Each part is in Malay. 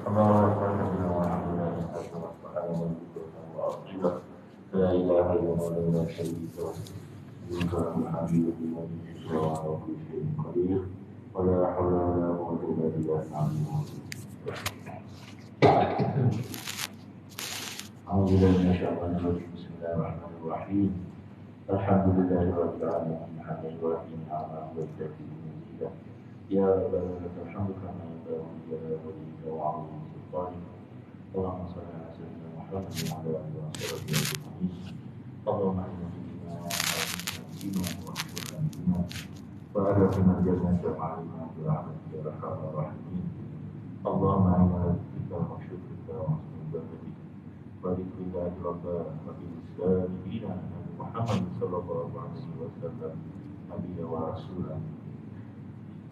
لا إله إلا الله لا شريك له الحميد لله وعلى كل شيء قدير ولا حول ولا قوة إلا بالله العلي العظيم. أعوذ بالله من الشيطان الرجيم. بسم الله الرحمن الرحيم. الحمد لله رب العالمين حمدا يوافي نعمه ويكافئ مزيدا. يا ربنا لك الحمد كما ينبغي لجلال وجهك وعظيم سلطانك. اللهم صل على سيدنا محمد وعلى آله وصحبه أجمعين. اللهم اهدنا فيما فيما واحفظنا فيما وأدخلنا الجنة مع الإيمان برحمتك يا أرحم الراحمين. اللهم أعنا على ذكرك وشكرك وحسن عبادتك وذكر الله ربنا وبالإسلام دينا نبي محمد صلى الله عليه وسلم نبيا ورسولا.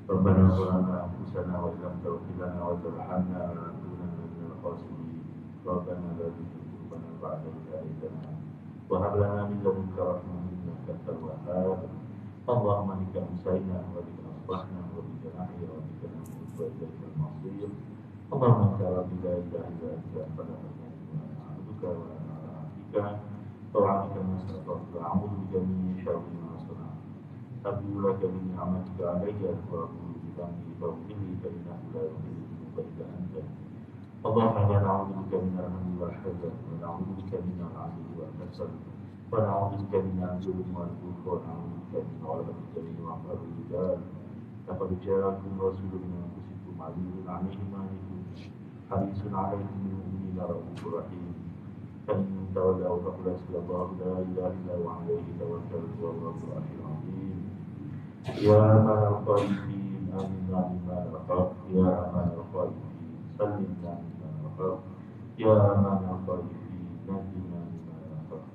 ربنا ظلمنا أنفسنا وإن لم تغفر لنا وترحمنا لنكونن من الخاسرين. ربنا لا تزغ قلوبنا بعد إذ هديتنا وهب لنا من لدنك رحمة إنك أنت الوهاب. اللهم بك أمسينا وبك أصبحنا وبك نحيا وبك نموت وإليك المصير. اللهم أنت ربي لا إله إلا أنت خلقتني وأنا عبدك وأنا عبدك طوعك ما استطعت أعوذ بك من شر ما صنعت. أبدو لك بنعمتك علي وأقول بذنبي فاغفر لي فإنه لا يغفر الذنوب إلا أنت. اللهم إنا نعوذ بك من الهم والحزن ونعوذ بك من العجز والكسل ونعوذ بك من الجبن والبخل ونعوذ بك من غلبة الدين وعقاب الرجال. لقد جاءكم رسول من أنفسكم عزيز عليه ما عنتم حريص عليكم بالمؤمنين رؤوف رحيم. فإن تولوا فقل حسبي الله لا إله إلا هو عليه توكلت وهو رب العرش العظيم. يا أمان الخائفين آمنا بما نخاف. يا أمان الخائفين سلمنا مما نخاف. يا أمان الخائفين نجنا مما نخاف.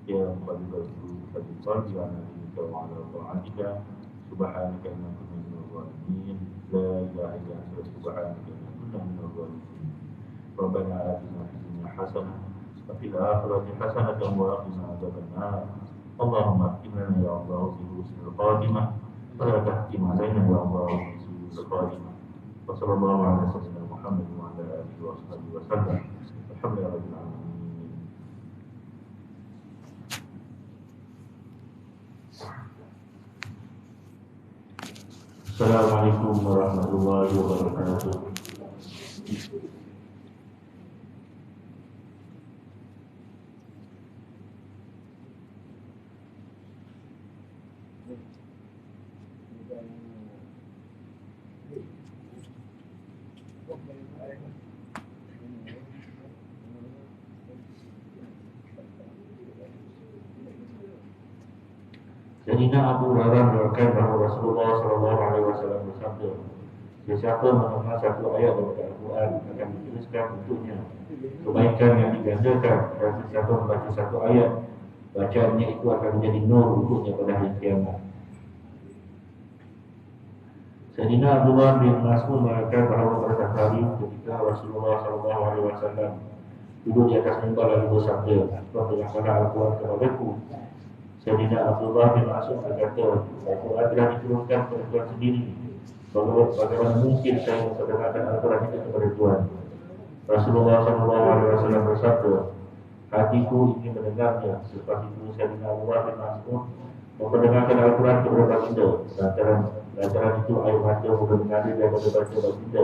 يا مقلب القلوب ثبت قلبي على دينك وعلى طاعتك. سبحانك إنا كنا من الظالمين. لا إله إلا أنت سبحانك إنا كنا من الظالمين. ربنا آتنا في الدنيا حسنة وفي الآخرة حسنة وقنا عذاب النار. اللهم اختم لنا يا الله في حسن الخاتمة ولا تحكم علينا يا الله في سوء الخاتمة. وصلى الله على سيدنا محمد وعلى آله وصحبه وسلم. الحمد لله رب العالمين. Assalamualaikum warahmatullahi wabarakatuh. Sayyidina Abu Hurairah meriwayatkan bahawa Rasulullah sallallahu alaihi wasallam bersabda, sesiapa mendengar satu ayat daripada Al-Quran akan dituliskan untuknya kebaikan yang digandakan, dan sesiapa membaca satu ayat, bacaannya itu akan menjadi nur untuknya pada hari kiamat. Sayyidina Abdullah bin Mas'ud meriwayatkan bahawa pada satu hari ketika Rasulullah sallallahu alaihi wasallam duduk di atas mimbar lalu bersabda, "Bacakanlah Al-Quran kepadaku." Sayyidina Abdullah bin Mas'ud berkata, Al-Quran telah diturunkan kepada Tuhan sendiri. Bagaimana mungkin saya memperdengarkan Al-Quran itu kepada Tuhan? Rasulullah SAW bersabda, hatiku ingin mendengarnya. Selepas itu Sayyidina Abdullah bin Mas'ud memperdengarkan Al-Quran kepada baginda. Lantaran itu air mata mulai mengalir daripada baca baginda.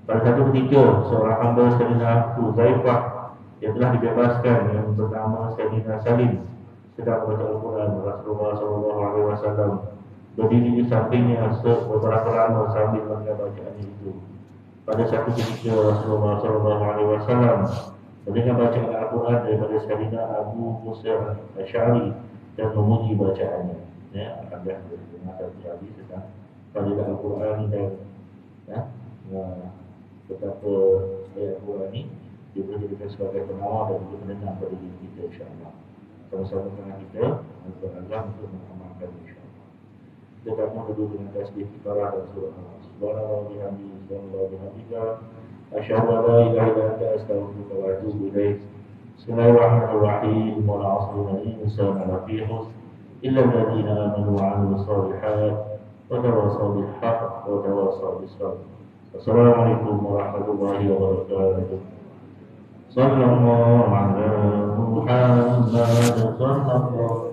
Pada satu ketika, seorang hamba Sayyidina Huzaifah yang telah dibebaskan yang bernama Sayyidina Salim sedang membaca Al-Quran. Rasulullah SAW berdiri di sampingnya beberapa lama sambil mendengar bacaannya itu. Pada satu ketika Rasulullah SAW mendengar bacaan Al-Quran daripada Sayyidina Abu Musa Al-Ash'ari dan memuji bacaannya. Alhamdulillah dengan satu hadis tentang pelajaran Al-Quran dan betapa ayat Al-Quran ini dia boleh dijadikan sebagai penawar dan juga penenang bagi diri kita, insyaAllah. Sama-sama dengan kita berazam untuk mengamalkan, insyaAllah. Kita akan berdua dengan tasbih kifarah dan surah Subhanallah bihamdihi subhanallah bihamdika asyhadu an la ilaha illa anta astaghfiruka wa atubu ilaik. Bismillahirrahmanirrahim. Wal 'asri innal insana lafi khusr illa alladziina aamanu wa 'amilus shalihaat wa tawassaw bil haqq wa tawassaw bis sabr. Assalamualaikum warahmatullahi wabarakatuh. Sallallahu ala Muhammad sallallahu.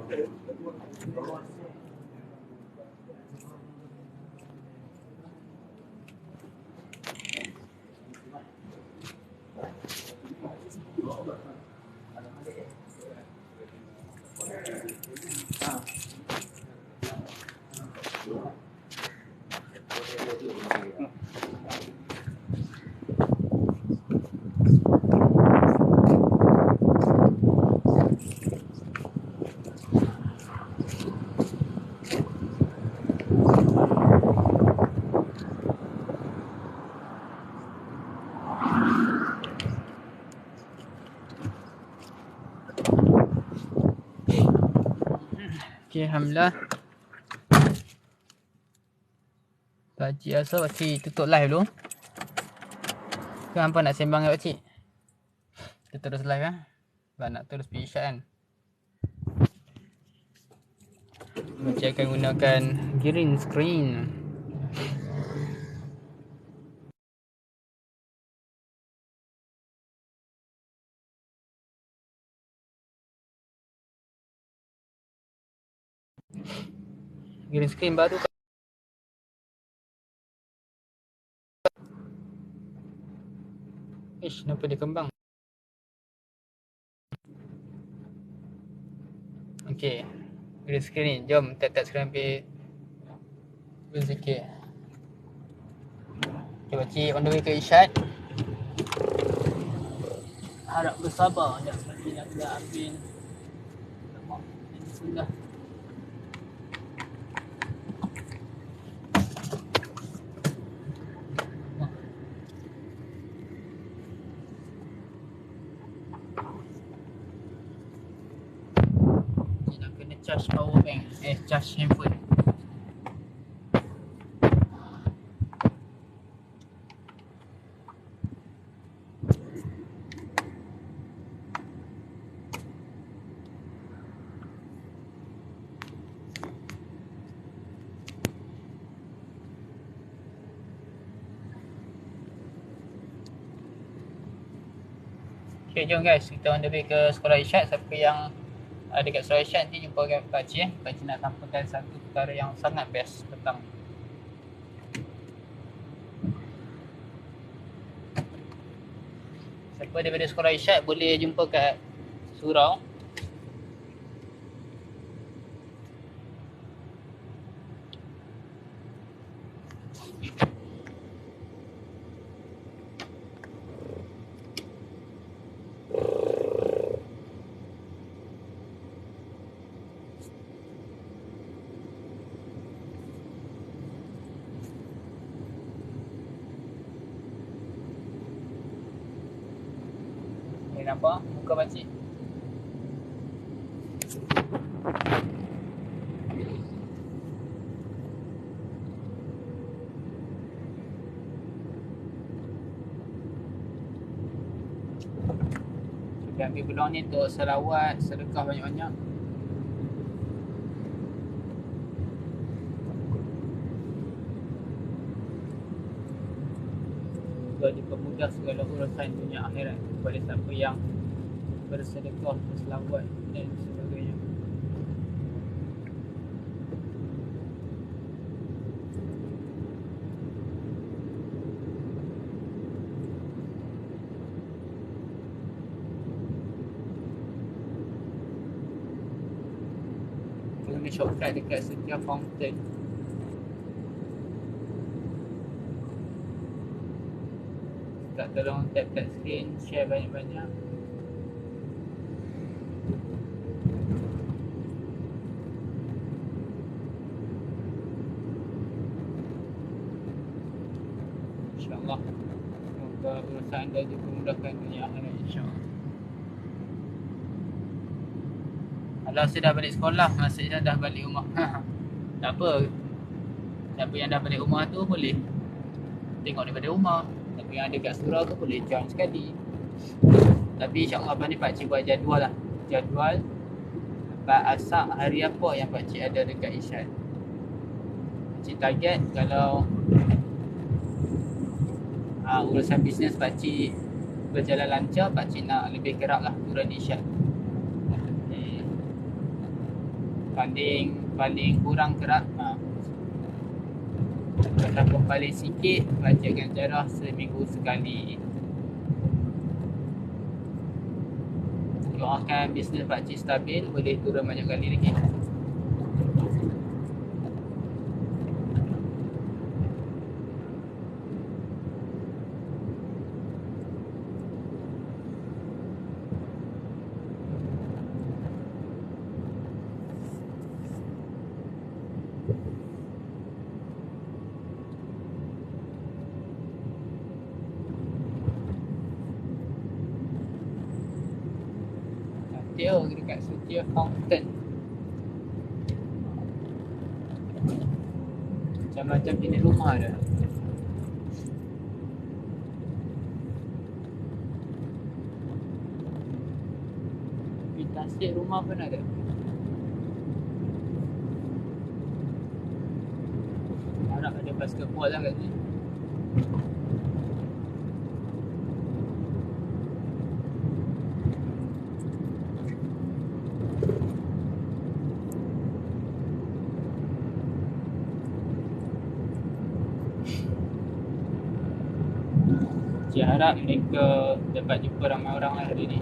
Okay, Alhamdulillah. Pakcik rasa pakcik tutup live dulu. Ke hampa nak sembang dengan pakcik? Kita terus live kan? Sebab nak terus pergi isyak kan? Pakcik akan gunakan green screen. Green screen baru kan? Ish, kenapa dia kembang? Okay, green screen ni. Jom tap-tap sekarang pergi berzikir. Okay, pakcik on the way ke isyak. Harap bersabar. Sekejap lagi nak kena ambil lemak. Bismillah. Nak kena charge power bank. Charge handphone. Okay, jom guys, kita on the way ke sekolah isyak. Siapa yang ada kat sekolah isyak nanti jumpa dengan pakcik. Pakcik nak tampilkan satu perkara yang sangat best petang. Siapa daripada sekolah isyak boleh jumpa kat surau. Boleh nampak muka pakcik? Kita ambil peluang ni untuk selawat, sedekah banyak-banyak. Semoga dipermudah segala urusan dunia akhirat kepada siapa yang bersedekah, berselawat dan sebagainya. Guna shortcut dekat setiap fountain. Tak tolong tap-tap screen, share banyak-banyak. InsyaAllah semoga urusan anda dipermudahkan dunia akhirat, insyaAllah. Kalau saya dah balik sekolah, maksudnya dah balik rumah. Tak apa. Siapa yang dah balik rumah tu boleh tengok daripada rumah. Tapi yang ada kat surau tu boleh join sekali. Tapi insyaAllah abang ni pakcik buat jadual lah. Jadual asal hari apa yang pakcik ada dekat Isyad. Pakcik target kalau urusan bisnes pakcik berjalan lancar, pakcik nak lebih kerap lah turun Irsyad. Paling kurang kerap ataupun paling sikit pakcik akan jarah seminggu sekali. Doakan bisnes pakcik stabil, boleh turun banyak kali lagi. Dia dekat Setia Fountain. Macam-macam jenis rumah ada. Di Tasik rumah pun ada. Harap ada basketball lah kat sini. Cik harap mereka dapat jumpa ramai orang lah hari ni.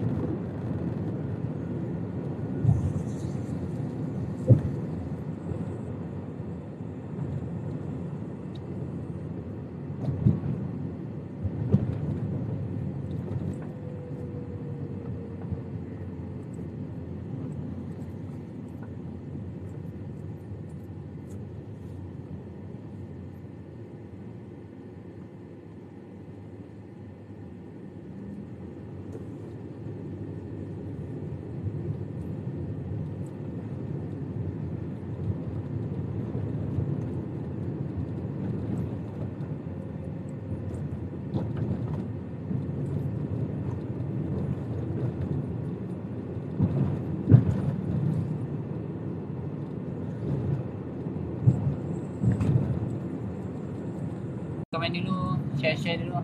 Komen dulu, share dulu.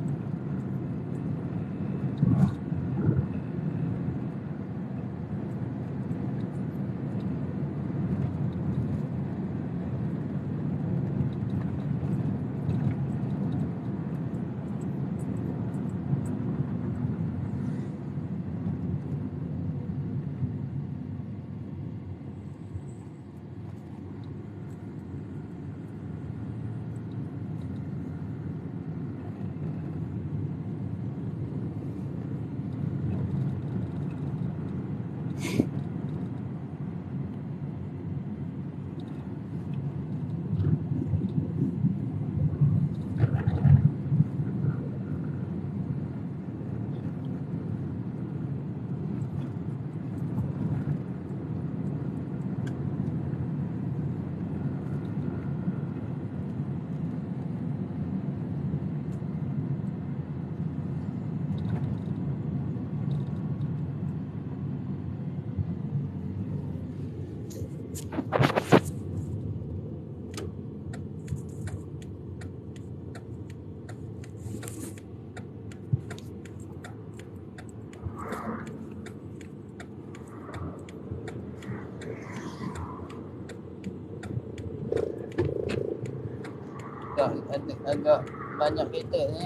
Agak banyak kereta ni.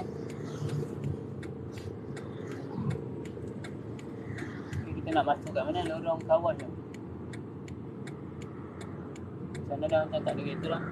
Kita nak masuk kat mana? Lorong kawan tu. Sana dah macam tak ada kereta lah.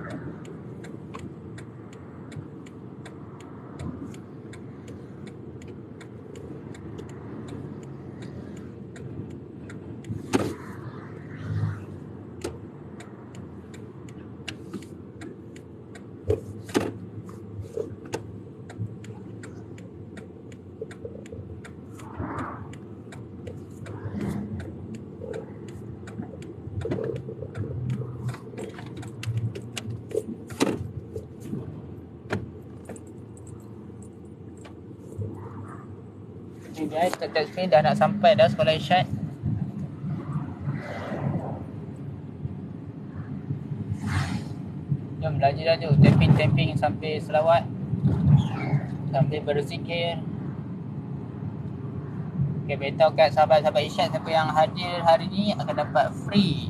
Okay guys, dekat sini dah nak sampai dah sekolah Irsyad. Jom laju-laju, tapping sampai selawat. Sambil berzikir. Okay, beritahu kat sahabat-sahabat Irsyad siapa yang hadir hari ni akan dapat free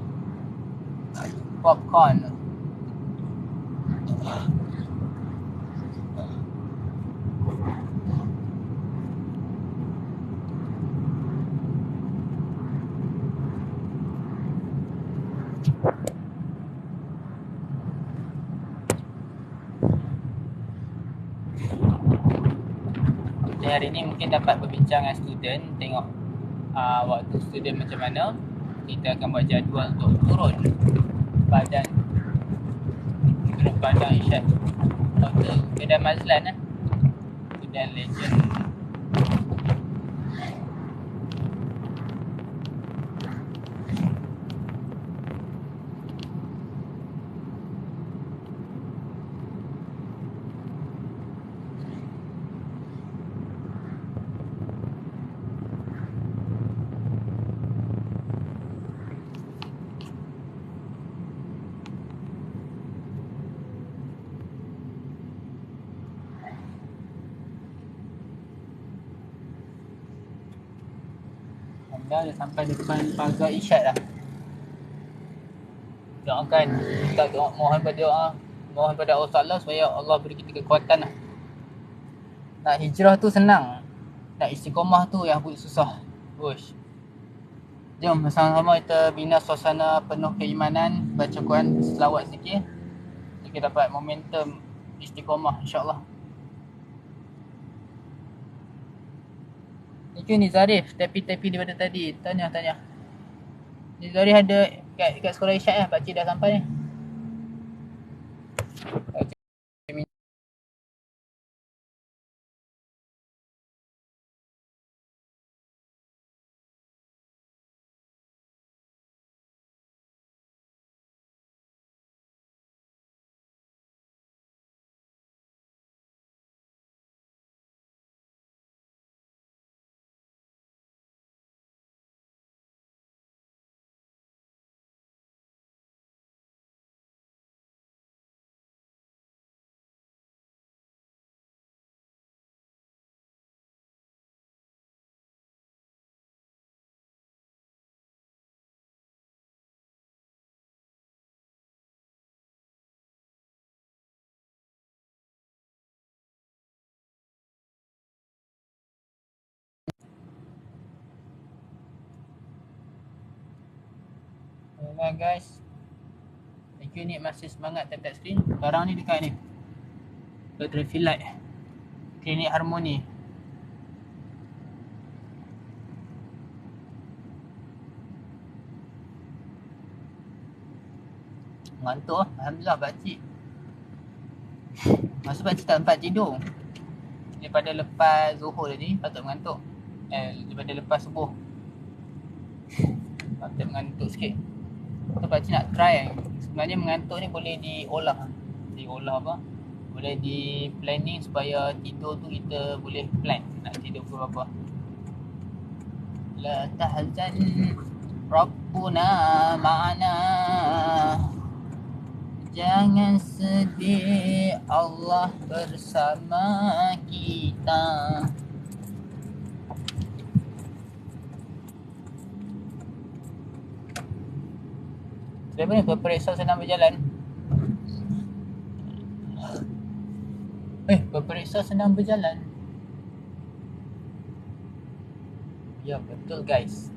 popcorn. Jadi hari ni mungkin dapat berbincang dengan student, tengok waktu student macam mana. Kita akan buat jadual untuk turun badan Irsyad Dr. Kedah Mazlan dan legend. Dah sampai depan pagar Irsyad dah. Doakan, kita mohon pada Allah Ta'ala supaya Allah beri kita kekuatan lah. Nak hijrah tu senang, nak istiqamah tu yang boleh susah. Uish. Jom sama-sama kita bina suasana penuh keimanan, baca Quran, selawat sikit. Kita dapat momentum istiqamah insya-Allah. Itu ni Zarif, tepi-tepi daripada tadi. Tanya. Ni Zarif ada kat sekolah Irsyad lah. Pakcik dah sampai ni. Alright guys. Thank you ni masih semangat tap-tap screen. Sekarang ni dekat ni traffic light Klinik Harmoni. Ngantuk lah. Alhamdulillah pakcik. Masa pakcik tak sempat tidur. Daripada lepas Zuhur tadi patut mengantuk. Daripada lepas subuh patut mengantuk sikit. So pakcik nak try. Sebenarnya mengantuk ni boleh diolah. Diolah apa? Boleh di planning supaya tidur tu kita boleh plan nak tidur pukul berapa. La tahzan Rabbuna ma'ana. Jangan sedih, Allah bersama kita. Kenapa ni peperiksa senang berjalan? Peperiksa senang berjalan. Ya betul guys.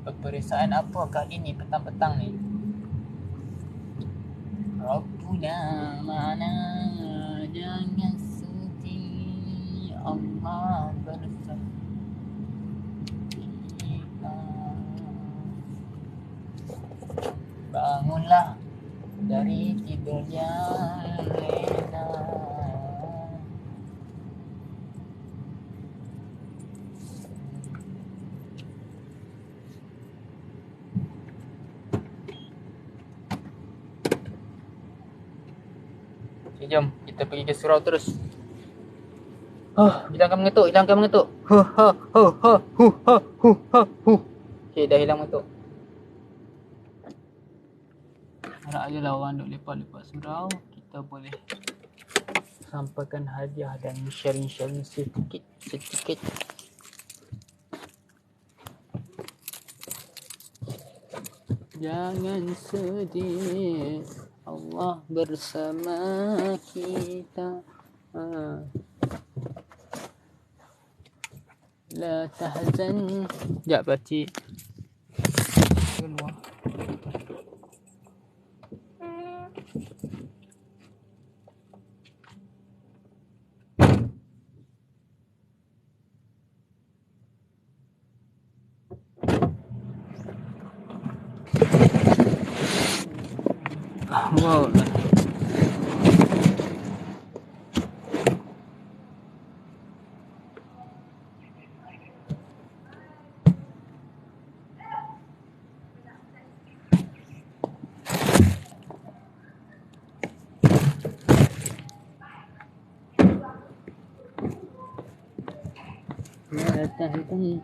Peperiksaan apakah ini petang-petang ni? Rabbuna mana, jangan sedih, Allah bersama kita. Bangunlah dari tidur yang lena. Okay, jom kita pergi ke surau terus. Hilangkan mengetuk. Okay, dah hilang mengetuk. Harap je lah orang duk lepak-lepak surau. Kita boleh sampaikan hadiah dan sharing-sharing sedikit. Jangan sedih, Allah bersama kita. La tahzan. Sekejap pakcik keluar. Wow. La tahzan.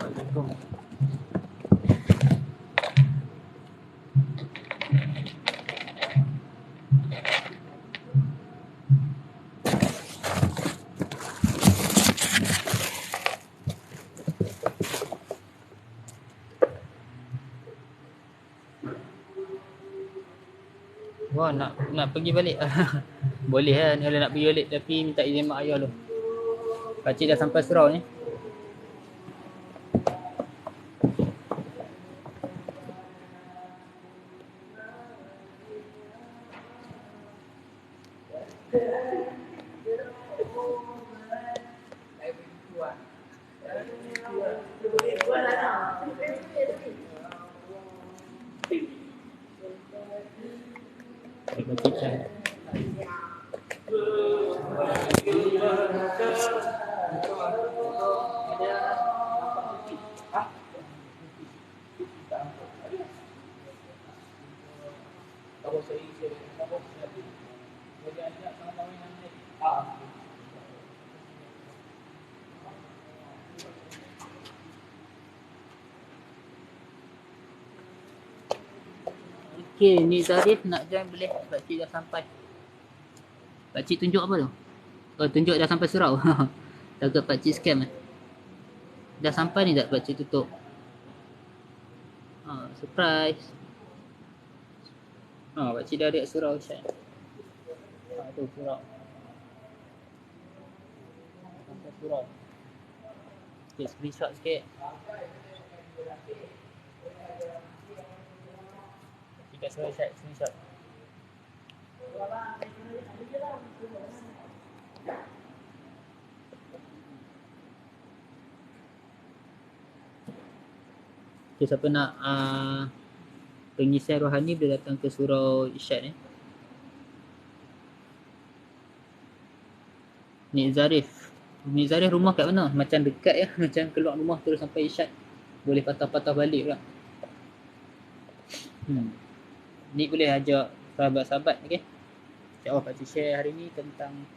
Assalamualaikum. Wah, nak pergi balik. Boleh kan kalau nak pergi balik, tapi minta izin mak ayah dulu. Pakcik dah sampai surau ni. Pakcik cari. Okey, ni Zarif nak join boleh. Pakcik dah sampai. Pakcik tunjuk apa tu? Oh, tunjuk dah sampai surau. Takut pakcik scam eh. Dah sampai ni tak pakcik tutup? Surprise. Pakcik dah ada surau Syed. Tu surau. Sampai surau. Okay, screenshot sikit. Kita suruh Syed screenshot. Okay, siapa nak pengisian rohani boleh datang ke surau Isyad ni. Nik Zarif rumah kat mana? Macam dekat ya. Macam keluar rumah terus sampai Isyad. Boleh patah-patah balik pula. Nik boleh ajak sahabat-sahabat. Okay. InsyaAllah pakcik share hari ni tentang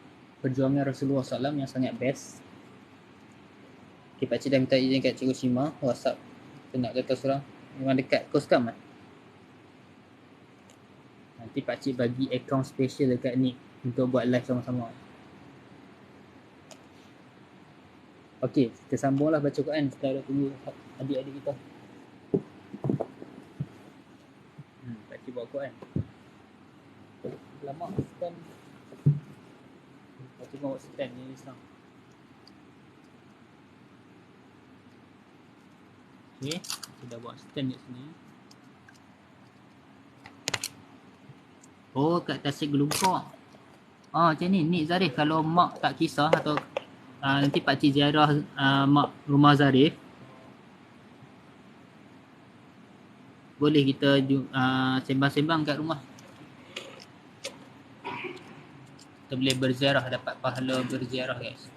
perjuangan Rasulullah SAW yang sangat best. Okay, pakcik dah minta izin kat Cikgu Shima. WhatsApp. Kita nak datang surau. Memang dekat Koskam kan? Nanti pakcik bagi akaun special dekat Nik untuk buat live sama-sama. Okey, kita sambunglah baca Quran. Kita dah tunggu adik-adik kita. Pakcik buat Quran. Lama stand. Pakcik buat stand ni sekarang. Okey, kita dah buat stand kat sini. Oh, kat Tasik Gelugok. Oh, macam ni. Nik Zarif kalau mak tak kisah atau nanti pakcik ziarah mak rumah Zarif, boleh kita sembang-sembang kat rumah. Kita boleh berziarah, dapat pahala berziarah, guys.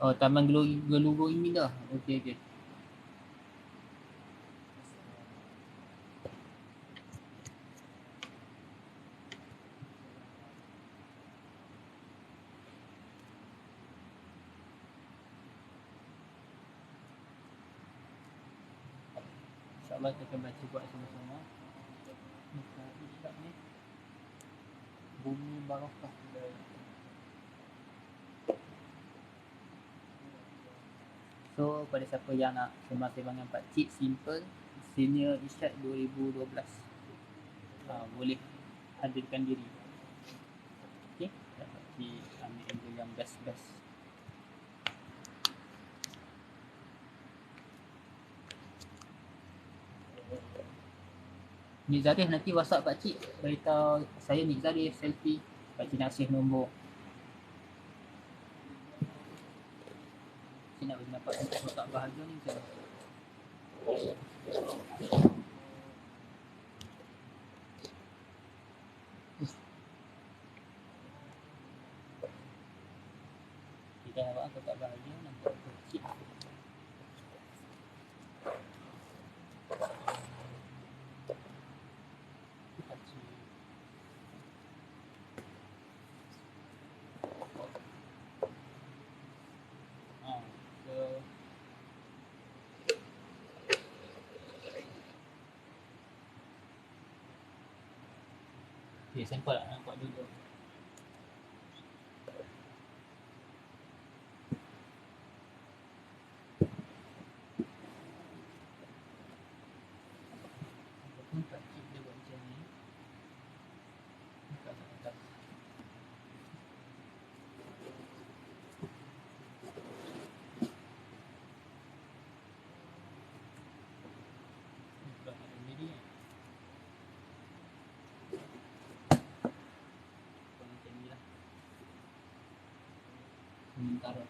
Oh, Taman Gelugok ini dah. Okey, okey. InsyaAllah kita akan baca buat sama-sama. Ni Bumi Barakah. So, pada siapa yang nak sembang-sembang dengan pakcik, simple, senior Isyad 2012, boleh hadirkan diri. Okey, pakcik ambil angle yang best-best. Nik Zarif nanti WhatsApp pakcik, beritahu saya Nik Zarif selfie, pakcik nak save nombor. Pakcik nak bagi nampak untuk kotak bahagia ni macam mana? Kita nampak kotak bahagia, nampak pakcik. Okay, sampel lah, nampak dulu. Walaupun pakcik dia buat macam ni, buka kat atas. Buka kat dalam diri kan. Macam ni lah. Sementara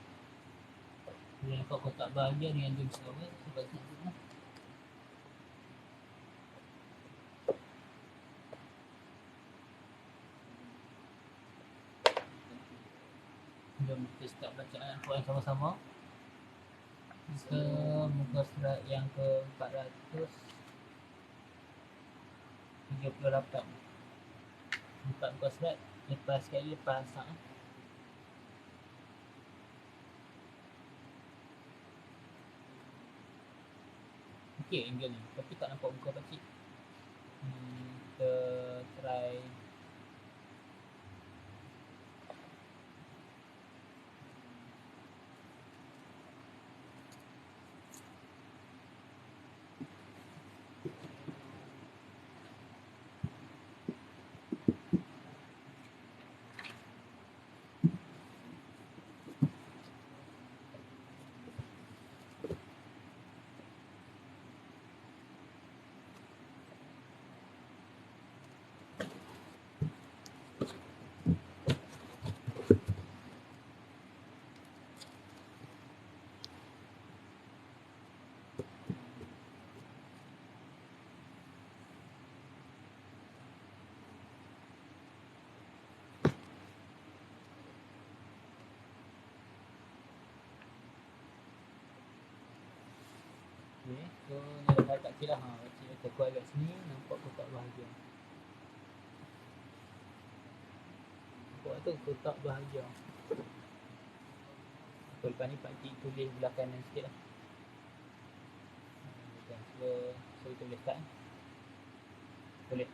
boleh nampak kotak bahagia dengan jom selawat sebab nak tengok. Jom kita start bacaan Al-Quran sama-sama. Ke muka surat yang ke-438. Buka muka surat, lepas sekali lepas okey angle ni, tapi tak nampak muka pakcik. Kita try okay. So ni dah pakcik lah. Pakcik dah kuat kat sini, nampak kotak bahagia. Nampak tu kotak bahagia. So lepas ni pakcik tulis belah kanan sikit lah. So kita boleh start. Boleh.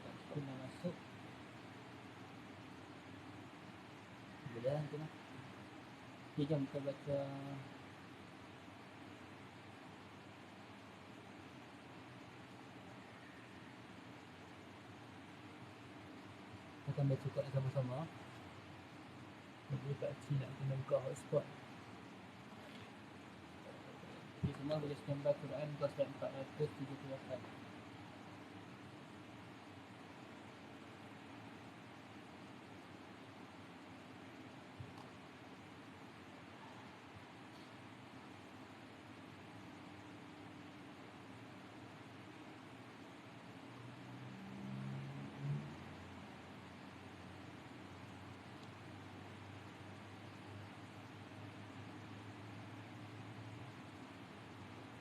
tak kena masuk. Boleh lah nanti lah. Okay, jom kita baca. Kita akan baca Quran sama-sama. Jadi Pak Cik nak kena buka hotspot. Okay, semua boleh standby Quran muka surat 478.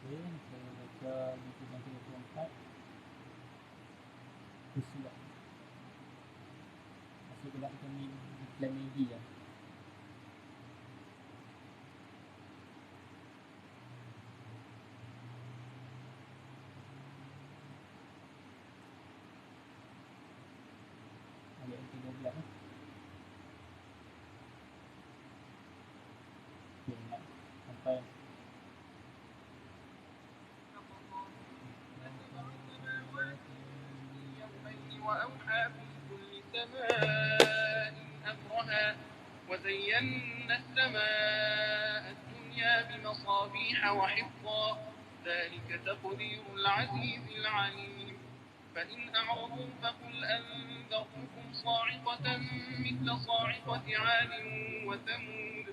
Okay, saya baca buku yang 34. Kusilah. Masih gelap macam iklan Maggi lah. Ayat yang ke-12 lah. Okay, nak sampai وأوحى في كل سماء أمرها وزينا السماء الدنيا بمصابيح وحفظا ذلك تقدير العزيز العليم فإن أعرضوا فقل أنذرتكم صاعقة مثل صاعقة عاد وثمود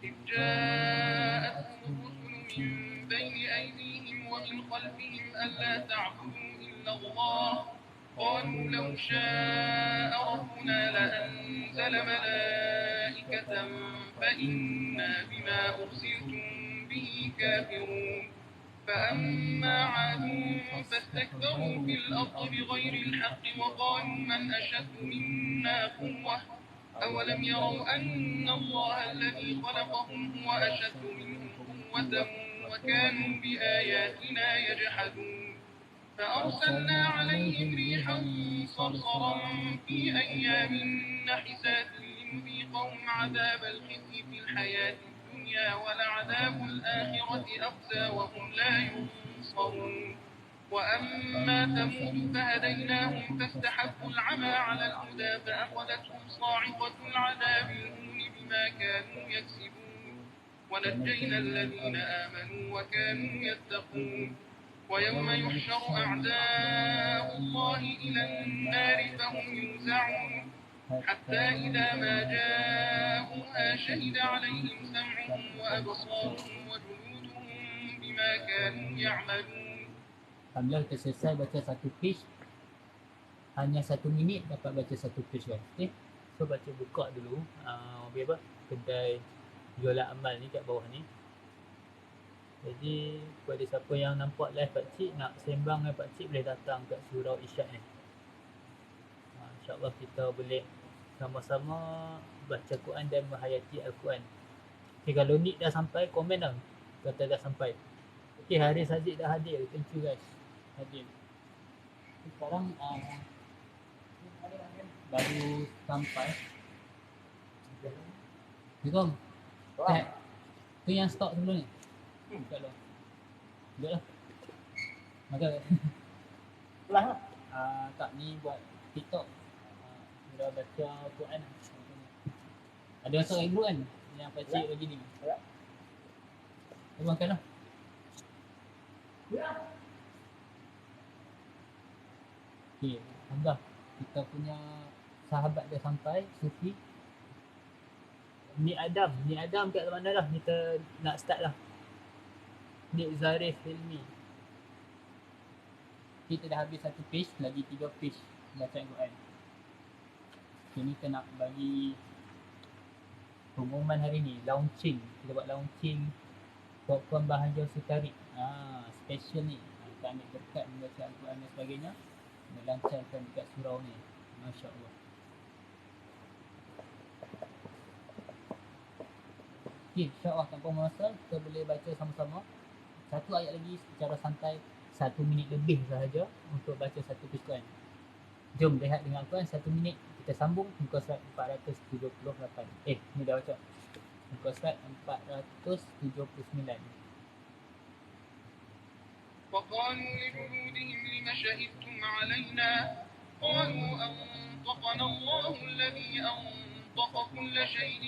إذ جاءتهم الرسل من بين أيديهم ومن خلفهم ألا تعبدوا إلا الله قالوا لو شاء ربنا لأنزل ملائكة فإنا بما أرسلتم به كافرون فأما عاد فاستكبروا في الأرض بغير الحق وقالوا من أشد منا قوة أولم يروا أن الله الذي خلقهم هو أشد منهم قوة وكانوا بآياتنا يجحدون فأرسلنا عليهم ريحا صرصرا في أيام نحسات لنذيقهم عذاب الخزي في الحياة الدنيا ولعذاب الآخرة أخزى وهم لا ينصرون وأما ثمود فهديناهم فاستحبوا العمى على الهدى فأخذتهم صاعقة العذاب الهون بما كانوا يكسبون ونجينا الذين آمنوا وكانوا يتقون ويوم يحشر أعداء الله إلى النار فهم يوزعون حتى إذا ما جاءوها شهد عليهم سمعهم وأبصارهم وجلودهم بما كانوا يعملون. Alhamdulillah kita selesai baca satu page. Hanya 1 minit dapat baca satu page kan. Okay. So baca buka dulu. Apa? Kedai jualan amal ni kat bawah ni. Jadi kepada siapa yang nampak live Pakcik nak sembang dengan Pakcik boleh datang kat surau Isyad ni. InsyaAllah kita boleh sama-sama baca Quran dan menghayati Al-Quran. Okay, kalau Nick dah sampai, komen dah. Kata dah sampai. Okay, Haris Haziq dah hadir. Thank you guys. Hadir. Sekarang baru sampai. Assalamualaikum. Tu yang stok sebelum ni. Dekat lah. Duduk lah. Makan ke? Lah. Tak, ni buat TikTok. Dah baca Quran. Ada masuk ibu kan? Yang Pakcik lagi ni. Kita makan lah. Okay, Alhamdulillah. Kita punya sahabat dah sampai, Sufi. Ni Adam kat mana dah? Kita nak start lah. Nik Zarif Hilmi. Kita dah habis satu page, lagi 3 page bacaan Quran. Okay, ni kita nak bagi pengumuman hari ni, launching. Kita buat launching popcorn bahagia sutarik. Special ni. Kita ambil berkat membaca Al-Quran dan sebagainya. Melancarkan dekat surau ni. Masya Allah. Okay, insyaAllah tanpa masa kita boleh baca sama-sama. Satu ayat lagi secara santai, 1 minit lebih sahaja untuk baca satu page Quran. Jom rehat dengan Al-Quran 1 minit. Kita sambung muka surat 478. Ni dah baca. Muka surat 479. وقالوا لجلودهم لم شهدتم علينا قالوا أنطقنا الله الذي أنطق كل شيء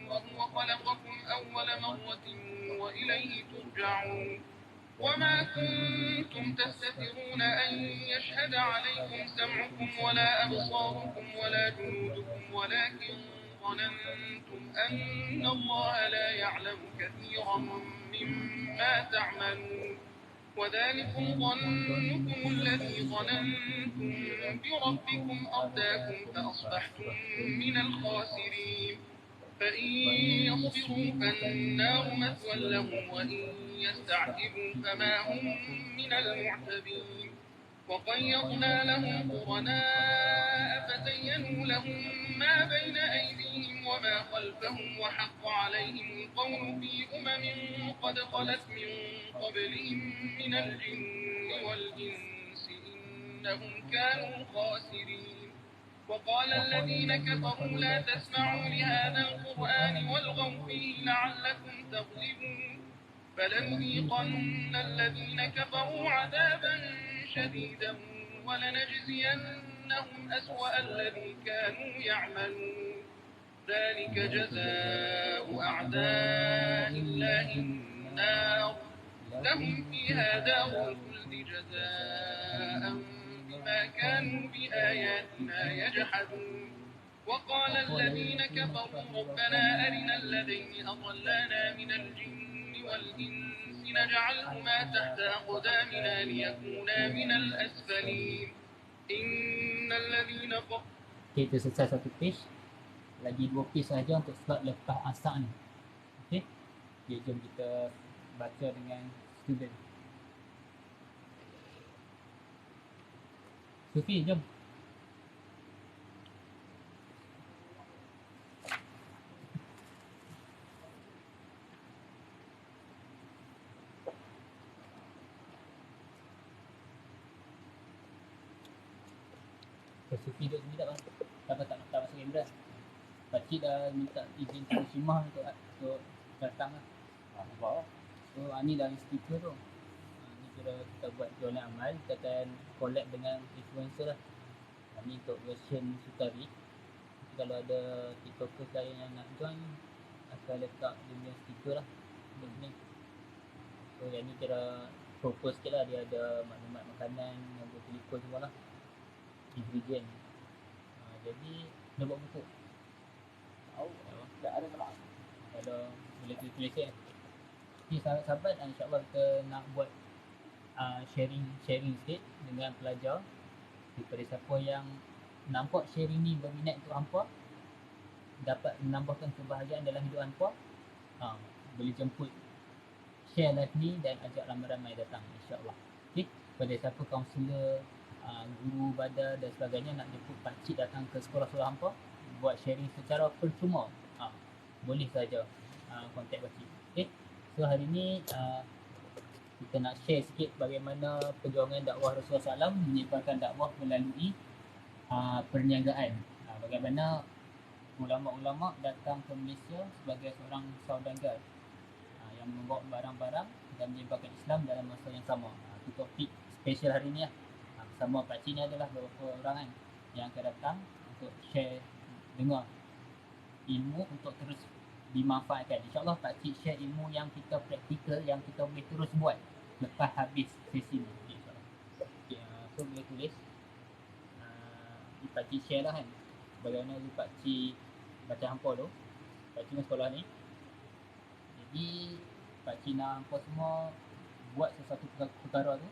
وهو خلقكم أول مرة وإليه ترجعون وما كنتم تستترون أن يشهد عليكم سمعكم ولا أبصاركم ولا جلودكم ولكن ظننتم أن الله لا يعلم كثيرا مما تعملون وذلكم ظنكم الذي ظننتم بربكم أرداكم فأصبحتم من الخاسرين فإن يصبروا فالنار مثوى لهم وإن يستعتبوا فما هم من المعتبين وقيضنا لهم قرناء فزينوا لهم ما بين أيديهم وما خلفهم وحق عليهم القول في قد خلت من قبلهم من الجن والإنس إنهم كانوا خاسرين وقال الذين كفروا لا تسمعوا لهذا القرآن والغوا فيه لعلكم تغلبون فلنذيقن الذين كفروا عذابا شديدا ولنجزينهم أسوأ الذي كانوا يعملون ذلك جزاء أعداء الله النار لهم فيها دار الخلد جزاء بما كانوا بآياتنا يجحدون وقال الذين كفروا ربنا أرنا الذين أضلانا من الجن والإنس نجعلهما تحت أقدامنا ليكونا من الأسفلين إن الذين كفروا. Okay, itu selesai satu page. Lagi 2 page saja untuk slot lepas asar ni. Okay, jom kita baca dengan student. Sufi, jom. Sufi duduk sini tak bang? Tak masuk kamera. Pakcik dah minta izin Tuan Simah untuk datang lah. So ni dah stiker tu. Ni kira kita buat jualan amal. Kita akan collab dengan influencer lah. Ni untuk version Sutari. Kalau ada tiktokers lain yang nak join, akan letak dia punya stiker lah untuk ni. So yang ni kira propose sikit lah. Dia ada maklumat makanan, nombor telefon semua lah, ingredient. Jadi dia buat buku. Tahu tak ada salah. Kalau boleh tulis kan. Ni sahabat-sahabat, insya-Allah kita nak buat sharing sikit dengan pelajar. Daripada siapa yang nampak sharing ni berminat untuk hampa, dapat menambahkan kebahagiaan dalam hidup hampa, boleh jemput share live ni dan ajak ramai-ramai datang, insya-Allah. Okey, pada siapa kaunselor, guru badar dan sebagainya nak jemput pakcik datang ke sekolah-sekolah hampa buat sharing secara percuma, boleh saja kontak pakcik. Okay, so hari ni kita nak share sikit bagaimana perjuangan dakwah Rasulullah SAW menyebarkan dakwah melalui perniagaan. Bagaimana ulama-ulama datang ke Malaysia sebagai seorang saudagar yang membawa barang-barang dan menyebarkan Islam dalam masa yang sama. Itu topik special hari ni lah. Sama pakcik ni adalah beberapa orang kan yang akan datang untuk share, dengar ilmu untuk terus dimanfaatkan. InsyaAllah pakcik share ilmu yang kita praktikal, yang kita boleh terus buat lepas habis sesi ni, insyaAllah. Okay, so boleh tulis pakcik share lah kan bagaimana pakcik baca hampa tu. Pakcik dengan sekolah ni, jadi pakcik nak hampa semua buat sesuatu perkara tu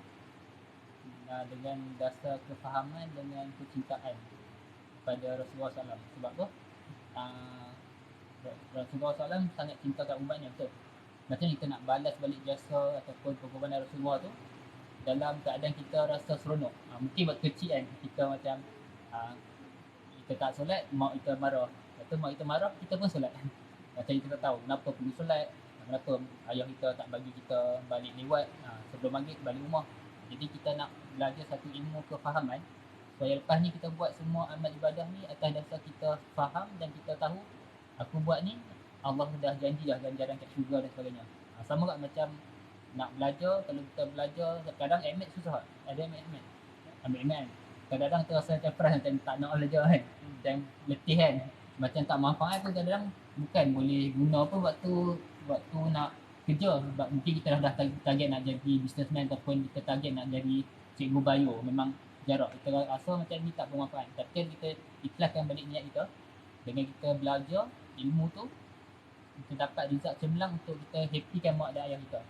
dengan dasar kefahaman, dengan kecintaan pada Rasulullah SAW. Sebab tu Rasulullah SAW sangat cinta kat umatnya, betul. Macam kita nak balas balik jasa ataupun pengorbanan Rasulullah tu dalam keadaan kita rasa seronok. Mungkin waktu kecil kan kita macam kita tak solat, mak kita marah. Lepas mak kita marah, kita pun solat. Macam kita tak tahu kenapa perlu solat, kenapa ayah kita tak bagi kita balik lewat sebelum maghrib balik rumah. Jadi kita nak belajar satu ilmu kefahaman. So supaya lepas ni kita buat semua amal ibadah ni atas dasar kita faham dan kita tahu aku buat ni Allah dah janji dah ganjaran kat syurga dan sebagainya. Sama kat macam nak belajar, kalau kita belajar kadang MAT susah, ada MAT ambil MAT kadang-kadang kita rasa macam frust macam tak nak belajar kan, macam letih kan, macam tak manfaat pun kadang-kadang bukan boleh guna pun waktu nak kerja. Sebab mungkin kita dah target nak jadi businessman ataupun kita target nak jadi cikgu bio, memang jarak kita rasa macam ni tak bermanfaat, tapi kita ikhlaskan balik niat kita dengan kita belajar ilmu tu, kita dapat result cemerlang untuk kita happykan mak dan ayah kita.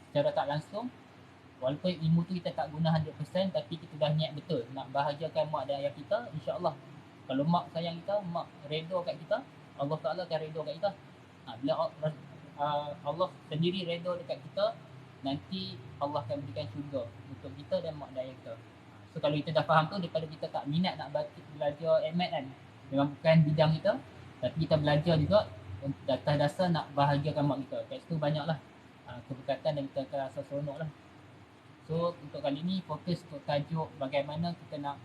Secara tak langsung, walaupun ilmu tu kita tak guna 100%, tapi kita dah niat betul nak bahagiakan mak dan ayah kita, insya-Allah kalau mak sayang kita, mak redha kat kita, Allah Taala akan redha kat kita. Bila Allah sendiri redha dekat kita, nanti Allah akan berikan syurga untuk kita dan mak dan ayah kita. So kalau kita dah faham tu, daripada kita tak minat nak belajar MAT kan, memang bukan bidang kita, tapi kita belajar juga atas dasar nak bahagiakan mak kita. Kat situ banyaklah keberkatan dan kita akan rasa seronok lah. So untuk kali ni fokus untuk tajuk bagaimana kita nak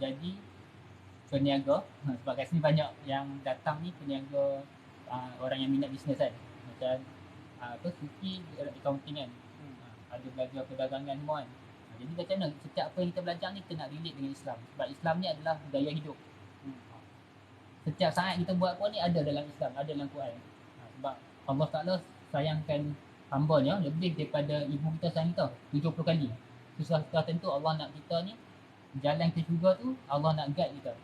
jadi peniaga. Sebab kat sini banyak yang datang ni peniaga, orang yang minat bisnes kan, macam Sufi accounting kan, ada belajar perdagangan semua kan. Jadi macam mana setiap apa yang kita belajar ni kita nak relate dengan Islam, sebab Islam ni adalah gaya hidup. Setiap saat kita buat apa ni ada dalam Islam, ada dalam Quran. Sebab Allah Ta'ala sayangkan hamba-Nya lebih daripada ibu kita sayang kita 70 kali. Susah tentu Allah nak kita ni jalan ke syurga tu, Allah nak guide kita.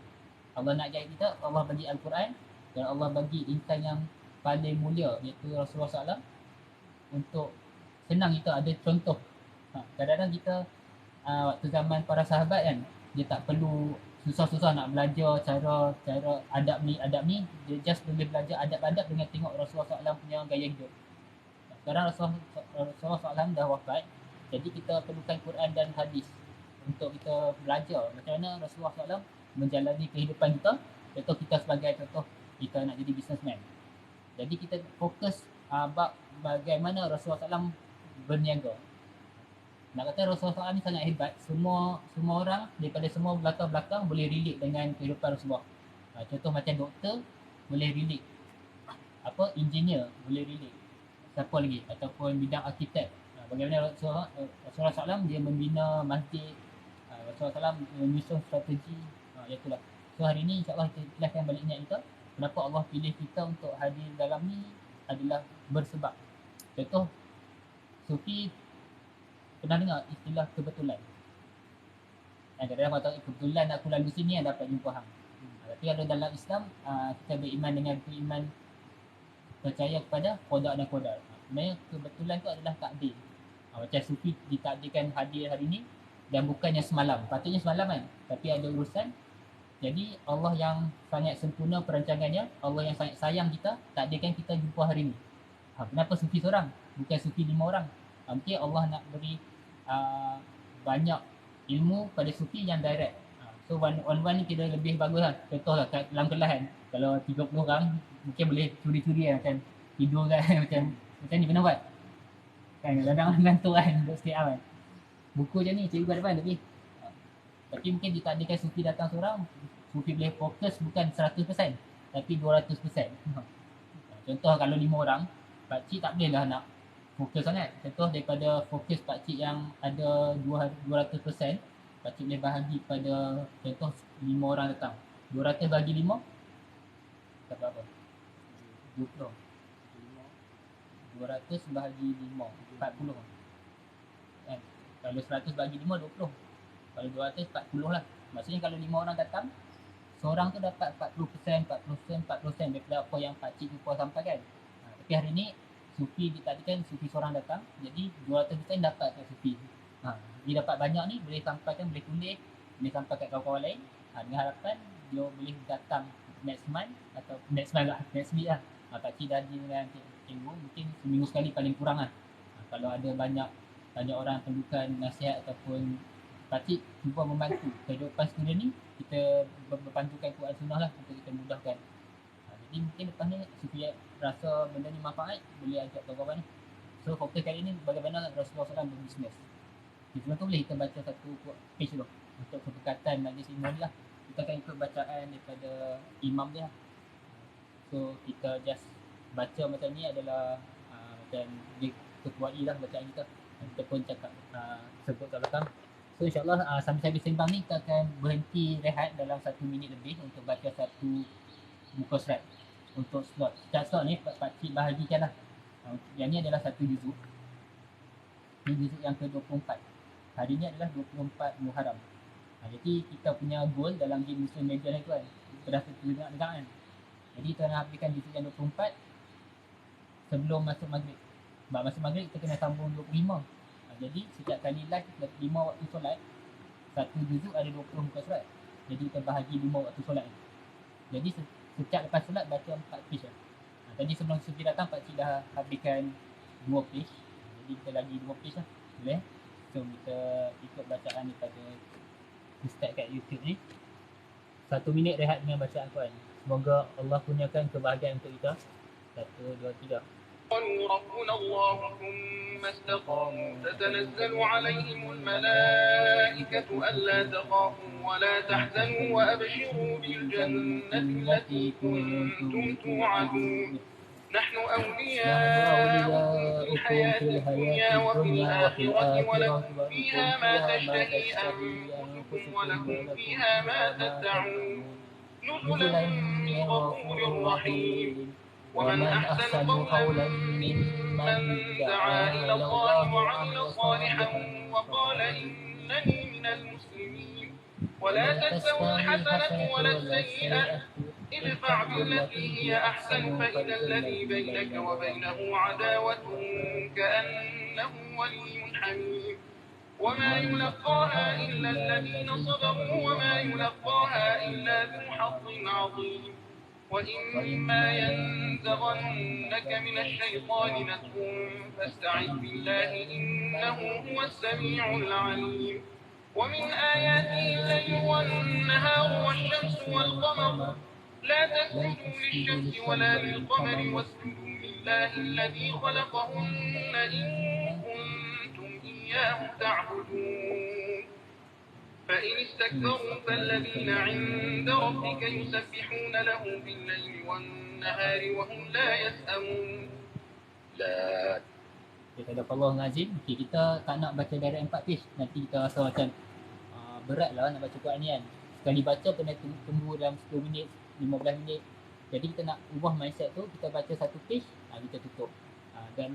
Allah nak guide kita, Allah bagi Al-Quran dan Allah bagi insan yang paling mulia iaitu Rasulullah SAW untuk senang kita ada contoh. Kadang-kadang kita waktu zaman para sahabat kan, dia tak perlu susah-susah nak belajar cara adab ni, dia just boleh belajar adab-adab dengan tengok Rasulullah SAW punya gaya hidup. Sekarang Rasulullah SAW dah wafat, jadi kita perlukan Quran dan hadis untuk kita belajar macam mana Rasulullah SAW menjalani kehidupan kita. Contoh kita sebagai contoh kita nak jadi businessman, jadi kita fokus bagaimana Rasulullah SAW berniaga. Nak kata Rasulullah SAW ni sangat hebat, semua orang daripada semua belakang boleh relate dengan kehidupan Rasulullah. Contoh macam doktor boleh relate, engineer boleh relate, siapa lagi, ataupun bidang arkitek. Bagaimana Rasulullah SAW dia membina masjid, Rasulullah SAW menyusun strategi, itulah. So hari ni insyaAllah kita ikhlaskan balik niat kita. Kenapa Allah pilih kita untuk hadir dalam ni adalah bersebab. Contoh, Sufi pernah dengar istilah kebetulan. Kadang-kadang kata kebetulan aku lalu sini yang dapat jumpa hang. Tapi kalau dalam Islam, kita beriman dengan beriman percaya kepada qada dan qadar. Sebenarnya kebetulan tu adalah takdir. Macam Sufi ditakdirkan hadir hari ni dan bukannya semalam. Patutnya semalam kan, tapi ada urusan. Jadi Allah yang sangat sempurna perancangannya, Allah yang sangat sayang kita, takdirkan kita jumpa hari ni. Kenapa Sufi seorang? Bukan Sufi 5 orang. Mungkin Allah nak beri banyak ilmu pada Sufi yang direct. So one-on-one ni kira lebih bagus lah. Contoh lah dalam kelas kan, kalau 30 orang mungkin boleh curi-curi kan, macam tidur kan macam ni pernah buat kan, kadang-kadang ngantuk kan, duduk stay out kan, buku macam ni cikgu kat depan tapi mungkin ditakdirkan Sufi datang seorang, Sufi boleh fokus bukan 100% tapi 200%. Contoh kalau 5 orang, pakcik tak boleh lah nak fokus sangat. Contoh daripada fokus pakcik yang ada 200%, pakcik boleh bahagi pada contoh 5 orang datang, 200 bagi 5 dapat apa? 20. 200 bahagi 5 40 kan? Kalau 100 bagi 5 20. Kalau 200 40 lah. Maksudnya kalau 5 orang datang, seorang tu dapat 40% daripada apa yang pakcik jumpa sampai kan. Tapi hari ni Sufi ditakdirkan Sufi seorang datang, jadi 200% dapat kat Sufi. Dia dapat banyak ni, boleh sampaikan, boleh tulis, boleh sampai kat kawan-kawan lain. Dengan harapan dia boleh datang next month atau next week lah. Pakcik dah dengan cikgu mungkin seminggu sekali paling kurang lah. Kalau ada banyak orang perlukan nasihat ataupun pakcik cuba membantu kehidupan student ni, kita berpandukan Quran Sunnah lah untuk kita mudahkan. Jadi mungkin lepas ni Sufi rasa benda ni manfaat, boleh ajak kawan-kawan ni. So fokus kali ni bagaimana Rasulullah SAW berbisnes. Sebelum tu boleh kita baca satu page dulu. untuk kepekatan majlis ilmu ni lah, kita akan ikut bacaan daripada imam dia. So kita just baca macam ni adalah macam dia ketuai lah bacaan kita. Kita pun cakap sebut kat belakang. So insyaAllah sambil-sambil sembang ni kita akan berhenti rehat dalam 1 minit lebih untuk baca satu muka surat untuk slot. Setiap slot ni pakcik bahagikan lah. Yang ni adalah satu juzuk. Ini juzuk yang ke-24. Hari ni adalah 24 Muharram. Jadi kita punya goal dalam game Muslim Major ni tu kan, kita dah dengar kan. Jadi kita nak habiskan juzuk yang 24 sebelum masuk maghrib. Masa maghrib kita kena sambung 25. Jadi setiap kali live 5 waktu solat, satu juzuk ada 20 muka surat. Jadi kita bahagi 5 waktu solat. Jadi setiap lepas solat baca 4 page lah. Tadi sebelum Sufi datang pakcik dah habiskan 2 page. Jadi kita lagi 2 page lah. Boleh? So kita ikut bacaan daripada Ustaz kat YouTube ni. 1 minit rehat dengan bacaan Quran. Semoga Allah kurniakan kebahagiaan untuk kita. 1, 2, 3. قالوا ربنا الله ثم استقاموا تتنزل عليهم الملائكة ألا تخافوا ولا تحزنوا وأبشروا بالجنة التي كنتم توعدون نحن أولياؤكم في الحياة الدنيا وفي الآخرة ولكم فيها ما تشتهي أنفسكم ولكم فيها ما تدعون نزلا من غفور رحيم ومن أحسن قولا ممن دعا إلى الله وعمل صالحا وقال إنني من المسلمين ولا تستوي الحسنة ولا السيئة ادفع بالتي هي أحسن فإذا الذي بينك وبينه عداوة كأنه ولي حميم وما يلقاها إلا الذين صبروا وما يلقاها إلا ذو حظ عظيم وإما ينزغنك من الشيطان نزغ فاستعذ بالله إنه هو السميع العليم ومن آياته الليل والنهار والشمس والقمر لا تسجدوا للشمس ولا للقمر واسجدوا لله الذي خلقهن إن كنتم إياه تعبدون فإن استكبروا فالذين عند ربك يسبحون له بالليل والنهار وهم لا يسأمون لا. Sadaqallahul Azim. Okay, kita tak nak baca dari 4 page. Nanti kita rasa macam berat lah nak baca Quran ni kan. Sekali baca kena tunggu dalam 10 minit, 15 minit. Jadi kita nak ubah mindset tu, kita baca 1 page, kita tutup. Dan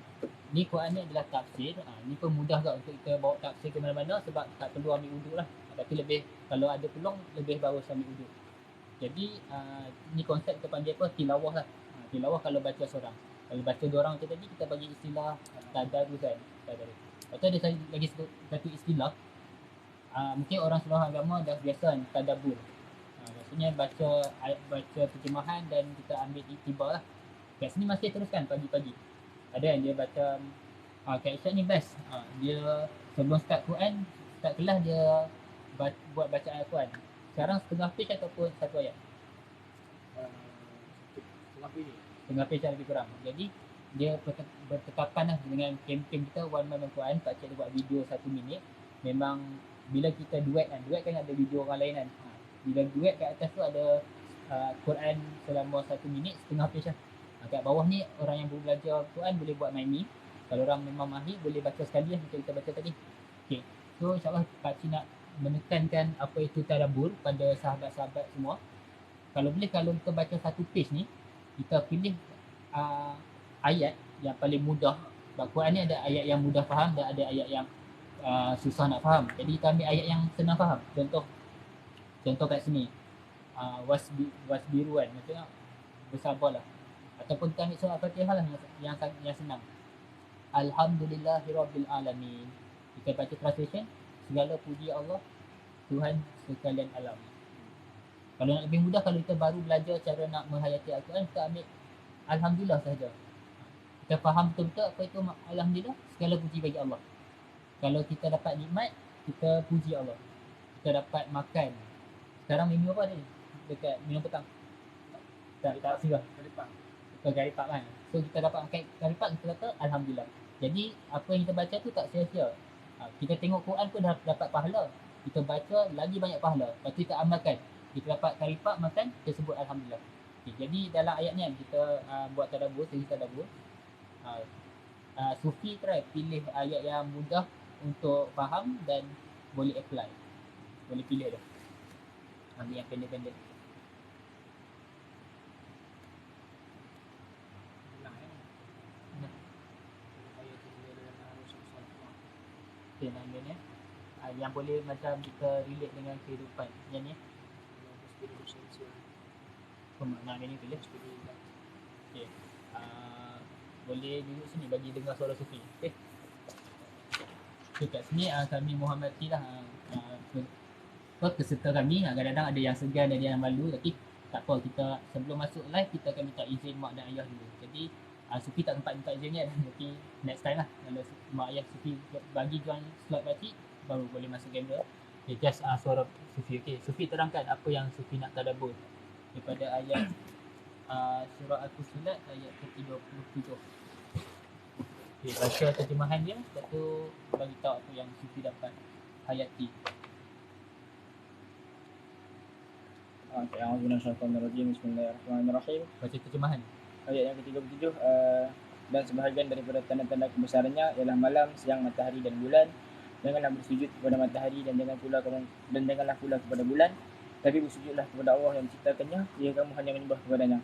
ni Quran ni adalah tafsir. Ni pun mudah tak untuk kita bawa tafsir ke mana-mana sebab tak perlu ambil uduk lah. Tapi lebih, kalau ada peluang, lebih bagus ambil uduk. Jadi ni konsep kita panggil apa? Tilawah lah. Tilawah kalau baca seorang. Kalau baca 2 orang macam tadi, kita bagi istilah tadarus kan. Lepas tu ada lagi satu istilah. Mungkin orang seluruh agama dah biasa kan, tadabbur. Maksudnya baca terjemahan dan kita ambil iktibar lah. Kat sini masih teruskan pagi-pagi. Ada yang dia baca Kak Isyad ni best. Dia sebelum start Quran, start kelas dia buat bacaan Al-Quran. Sekarang setengah page ataupun satu ayat? Setengah page lebih kurang. Jadi dia bertetapan lah dengan kempen kita One Man Al-Quran. Pakcik dia buat video 1 minit. Memang bila kita duet kan ada video orang lain kan. Bila duet kat atas tu ada Quran selama 1 minit, setengah page lah. Kat bawah ni orang yang belajar Quran boleh buat main ni. Kalau orang memang mahir boleh baca sekali lah macam kita baca tadi. Okay. So insyaAllah pakcik nak menekankan apa itu tadabbur pada sahabat-sahabat semua. Kalau boleh, kalau kita baca 1 page ni, kita pilih ayat yang paling mudah. Sebab Quran ni ada ayat yang mudah faham dan ada ayat yang susah nak faham. Jadi kita ambil ayat yang senang faham. Contoh kat sini, wasbiru kan, maksudnya bersabarlah. Ataupun kita ambil surah Al-Fatihah lah yang senang. Alhamdulillahirabbil alamin. Kita baca translation, segala puji Allah Tuhan sekalian alam. Kalau nak lebih mudah, kalau kita baru belajar cara nak menghayati Al-Quran, kita ambil Alhamdulillah sahaja. Kita faham betul-betul apa itu Alhamdulillah, segala puji bagi Allah. Kalau kita dapat nikmat, kita puji Allah. Kita dapat makan. Sekarang minum apa ni? Dekat minum petang. Tak sirah. Garipak kan. So kita dapat makan garipak, kita kata Alhamdulillah. Jadi apa yang kita baca tu tak sia-sia. Kita tengok Quran pun dah dapat pahala. kita baca lagi banyak pahala. Lepas tu kita amalkan, kita dapat kali lipat makan, kita sebut alhamdulillah. Okay, jadi dalam ayat ni kita buat tadabbur, sesi tadabbur. Sufi try pilih ayat yang mudah untuk faham dan boleh apply. Boleh pilih dah. Ambil yang pendek-pendek. Okay, yang ni yang boleh macam kita relate dengan kehidupan. Yang ni pemaknaan ni boleh. Okay. Boleh duduk sini bagi dengar suara Sufi. Okay. So, kat sini kami menghormati lah peserta kami. Kadang-kadang ada yang segan, ada yang malu, tapi tak apa, kita sebelum masuk live kita akan minta izin mak dan ayah dulu. Jadi Sufi tak sempat minta izin kan, tapi next time lah kalau mak ayah Sufi bagi join slot pakcik baru boleh masuk kamera. Okay, just suara Sufi. Okay, Sufi terangkan apa yang Sufi nak tadabbur daripada ayat surah Al-Fussilat ayat ke-37. Okay, baca terjemahan dia, lepas tu bagi tahu apa yang Sufi dapat hayati. A'udzubillahi Bismillahirrahmanirrahim. Baca terjemahan. Ayat yang ke-37, dan sebahagian daripada tanda-tanda kebesarannya ialah malam, siang, matahari dan bulan. Janganlah bersujud kepada matahari dan janganlah pula kepada bulan, tapi bersujudlah kepada Allah yang menciptakannya jika kamu hanya menyembah kepadanya.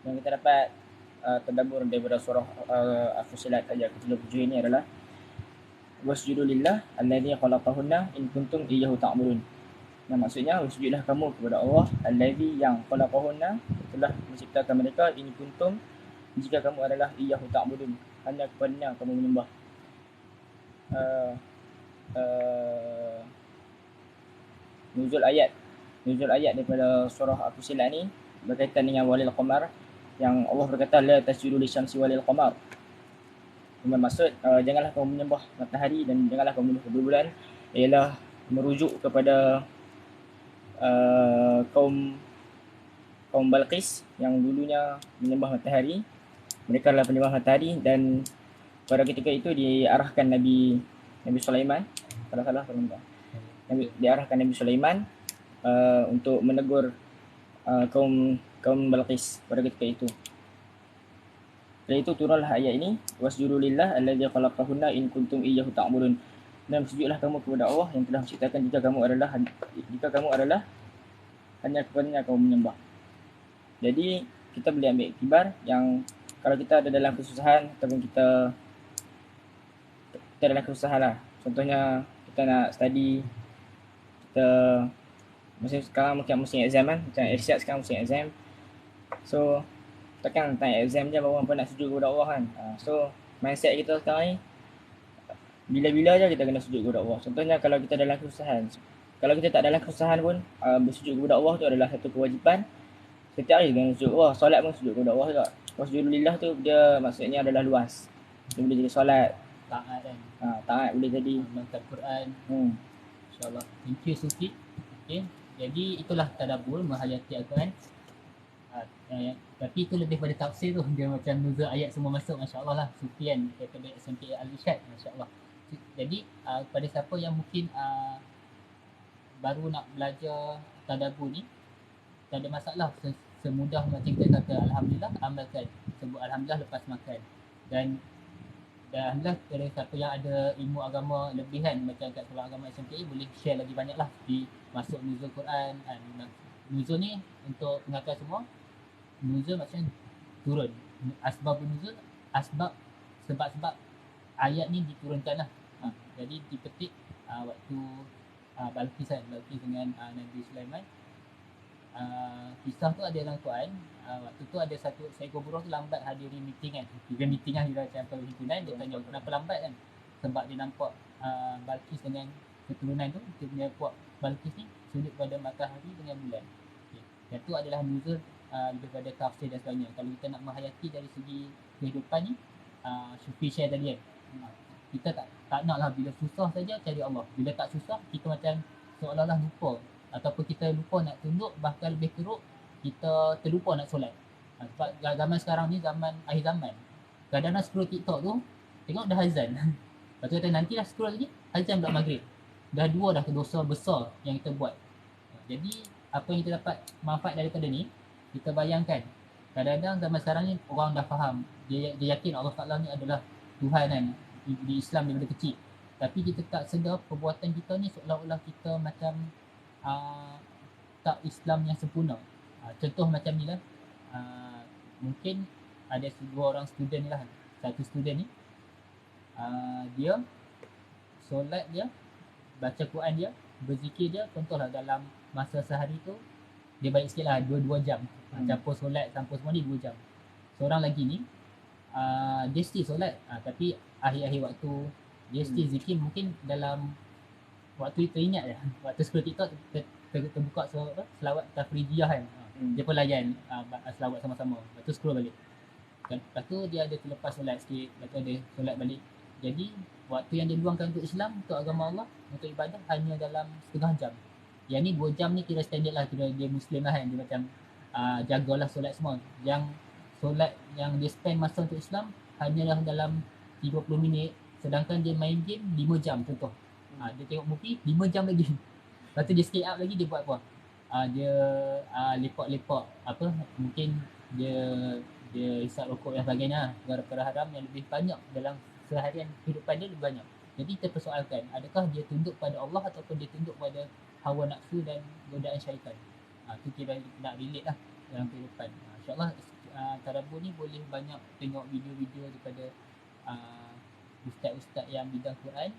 Yang kita dapat tadabbur daripada surah Al-Fussilat ayat ke-37 ini adalah wasjudu lillah alladzi khalaqahunna in kuntum iyyahu ta'budun. Yang maksudnya bersujudlah kamu kepada Allah alladzi yang khalaqahunna, telah menciptakan mereka, in kuntum, jika kamu adalah iyyahu ta'budun, hanya kepadanya kamu menyembah. Nuzul ayat daripada surah Al-Fussilat ni berkaitan dengan walil qamar, yang Allah berkata la tasjudu lisyamsi walil qamar. Maksud janganlah kamu menyembah matahari dan janganlah kamu menyembah bulan, ialah merujuk kepada kaum Balqis yang dulunya menyembah matahari. Mereka adalah penyembah matahari dan pada ketika itu diarahkan Nabi Sulaiman, kalau salah diarahkan Nabi Sulaiman untuk menegur kaum Balqis pada ketika itu. Setelah itu turunlah ayat ini, wasjudu lillah alladzi khalaqahunna in kuntum iyyahu ta'budun. Dan bersujudlah kamu kepada Allah yang telah menciptakan jika kamu adalah hanya kepadanya kamu menyembah. Jadi kita boleh ambil iktibar yang kalau kita ada dalam kesusahan ataupun kita dalam kesusahan lah. Contohnya kita nak study, kita musim sekarang mungkin musim exam kan, macam irsyad sekarang musim exam. So takkan tanya exam je baru apa nak sujud kepada Allah kan. So mindset kita sekarang ni bila-bila je kita kena sujud kepada Allah. Contohnya kalau kita dalam kesusahan, kalau kita tak dalam kesusahan pun bersujud kepada Allah tu adalah satu kewajipan. Setiap hari kena sujud Allah. Solat pun sujud kepada Allah juga. Wasjudulillah tu dia maksudnya adalah luas. Dia boleh jadi solat, Taat kan. taat boleh jadi Baca Quran. InsyaAllah. Thank you Sufi. Okay. Jadi itulah tadabbur menghayati Al-Quran. Tapi itu lebih pada tafsir tu. Dia macam nuzul ayat semua masuk. Masya Allah lah. Sufi kan daripada SMP Al-Irsyad. Masya Allah. Jadi pada siapa yang mungkin baru nak belajar tadabbur ni, tak ada masalah. Semudah macam kita kata Alhamdulillah, amalkan. Sebut Alhamdulillah lepas makan. Dan Alhamdulillah kepada siapa yang ada ilmu agama lebihan macam kat sekolah agama SMPI boleh share lagi banyak lah di masuk nuzul Quran. Nuzul ni untuk pengakuan semua, nuzul maksudnya turun. Asbabun nuzul, sebab ayat ni diturunkan lah. Jadi dipetik waktu Balqis dengan Nabi Sulaiman. Kisah tu ada dalam Quran. Waktu tu ada satu seekor burung tu lambat hadiri meeting kan. Dia meeting lah dia macam perhimpunan. Dia tanya kenapa lambat kan. Sebab dia nampak Balqis dengan keturunan tu, dia punya puak Balqis ni sujud pada matahari dengan bulan. Okay. Dan tu adalah nuzul lebih pada tafsir dan sebagainya. Kalau kita nak menghayati dari segi kehidupan ni, Sufi share tadi kan. Kita tak nak lah bila susah saja cari Allah. Bila tak susah kita macam seolah-olah lupa, ataupun kita lupa nak tunduk, bahkan lebih teruk kita terlupa nak solat. Sebab zaman sekarang ni zaman akhir zaman, kadang-kadang scroll TikTok tu tengok dah azan. Lepas tu kata nantilah scroll lagi, azan pula maghrib. Dah dua dah dosa besar yang kita buat. Jadi apa yang kita dapat manfaat daripada ni, kita bayangkan kadang-kadang zaman sekarang ni orang dah faham, dia yakin Allah Ta'ala ni adalah Tuhan kan, di Islam daripada kecil. Tapi kita tak sedar perbuatan kita ni seolah-olah kita macam tak Islam yang sempurna. Contoh macam ni lah, mungkin ada dua orang student ni lah. Satu student ni dia solat dia, baca Quran dia, berzikir dia, contohlah dalam masa sehari tu dia baik sikit lah 2 jam. Campur solat, campur semua ni 2 jam. Seorang lagi ni dia still solat, tapi akhir-akhir waktu dia still zikir, mungkin dalam waktu teringat je, waktu scroll TikTok terbuka selawat tafridiyah kan. Dia pun layan selawat sama-sama, lepas tu scroll balik. Lepas tu dia ada terlepas solat sikit, lepas tu ada solat balik. Jadi waktu yang dia luangkan untuk Islam, untuk agama Allah, untuk ibadah hanya dalam setengah jam. Yang ni 2 jam ni kira standard lah, kira dia Muslim lah kan. Dia macam jagalah solat semua. Yang solat yang dia spend masa untuk Islam hanyalah dalam 30 minit. Sedangkan dia main game 5 jam contoh. Dia tengok movie 5 jam lagi. Lepas tu dia skip up lagi, dia buat apa? Dia lepak-lepak apa, mungkin dia hisap rokok dan sebagainya, perkara haram yang lebih banyak dalam seharian kehidupan dia lebih banyak. Jadi kita persoalkan, adakah dia tunduk pada Allah ataupun dia tunduk pada hawa nafsu dan godaan syaitan. Itu kira nak relate lah dalam kehidupan. InsyaAllah Tadabbur ni boleh banyak tengok video-video daripada ustaz-ustaz yang bidang Quran.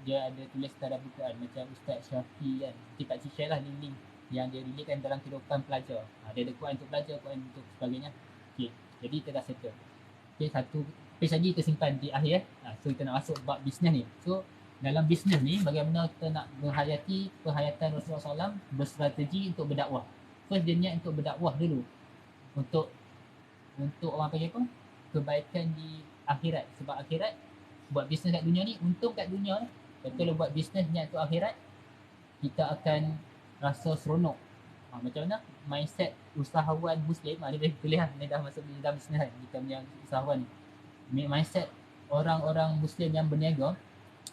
Dia ada tulis Tadabbur Quran macam Ustaz Syafi kan. Nanti Pakcik share lah link-link yang dia relatekan dalam kehidupan pelajar. Dia ada Quran untuk belajar, Quran untuk sebagainya. Okay. Jadi kita dah settle. Okay, satu page lagi kita simpan di akhir. So kita nak masuk bab bisnes ni. So dalam bisnes ni, bagaimana kita nak menghayati penghayatan Rasulullah SAW berstrategi untuk berdakwah. First dia niat untuk berdakwah dulu. Untuk orang panggil apa? Kebaikan di akhirat. Sebab akhirat, buat bisnes kat dunia ni, untung kat dunia ni. Kalau buat bisnes niat untuk akhirat, kita akan rasa seronok. Macam mana? Mindset usahawan Muslim, dia boleh tulis lah. Ni dah masuk di dalam bisnes kan, kita punya usahawan ni. Mindset orang-orang Muslim yang berniaga,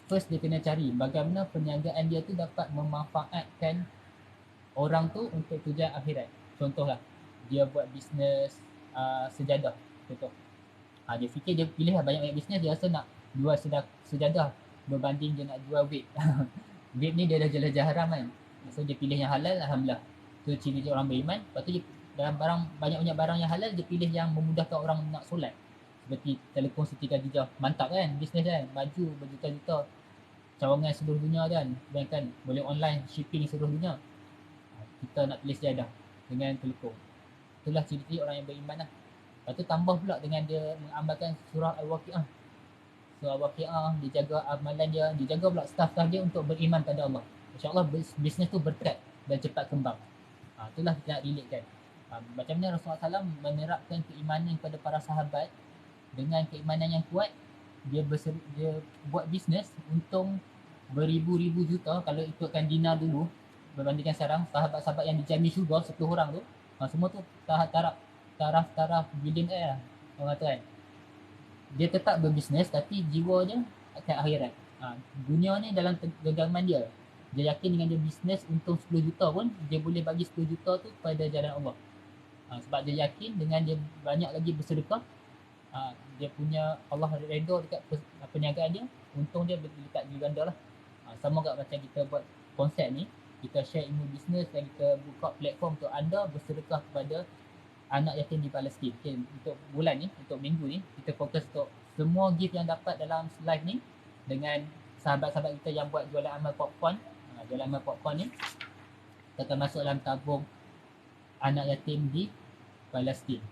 first dia kena cari bagaimana perniagaan dia tu dapat memanfaatkan orang tu untuk tujuan akhirat. Contohlah, dia buat bisnes sejadah. Contoh. Dia fikir dia pilih lah banyak-banyak bisnes, dia rasa nak jual sejadah berbanding dia nak jual vape. Vape ni dia dah jelajah haram kan. So dia pilih yang halal, alhamdulillah. Tu ciri orang beriman. Lepas tu dia, dalam banyak-banyak barang yang halal, dia pilih yang memudahkan orang nak solat. Seperti Telekom Siti Khadijah. Mantap kan bisnes kan, baju berjuta-juta, cawangan seluruh dunia kan. Bayangkan boleh online shipping seluruh dunia. Kita nak pilih sejadah dengan Telekom. Itulah ciri-ciri orang yang beriman lah. Lepas tu tambah pula dengan dia mengamalkan surah Al-Waqi'ah. Surah Al-Waqi'ah, dia jaga amalan dia, dia jaga pula staff-staff dia untuk beriman pada Allah. InsyaAllah bisnes tu berkat dan cepat kembang. Itulah kita nak relate kan. Macam mana Rasulullah SAW menerapkan keimanan kepada para sahabat. Dengan keimanan yang kuat, dia buat bisnes untung beribu-ribu juta. Kalau ikutkan dinar dulu, berbandingkan sekarang, sahabat-sahabat yang dijamin syurga 10 orang tu, semua tu taraf billionaire lah, orang kata kan. Dia tetap berbisnes tapi jiwa dia akan akhirat. Dunia ni dalam genggaman dia. Dia yakin dengan dia bisnes untung 10 juta pun, dia boleh bagi 10 juta tu pada jalan Allah. Sebab dia yakin dengan dia banyak lagi bersedekah, dia punya Allah redha dekat perniagaan dia, untung dia berlipat ganda lah. Sama juga macam kita buat konsep ni, kita share ilmu bisnes dan kita buka platform untuk anda bersedekah kepada anak yatim di Palestin. Okay, untuk bulan ni, untuk minggu ni, kita fokus untuk semua gift yang dapat dalam live ni dengan sahabat-sahabat kita yang buat jualan amal popcorn. Jualan amal popcorn ni kita akan masuk dalam tabung anak yatim di Palestin.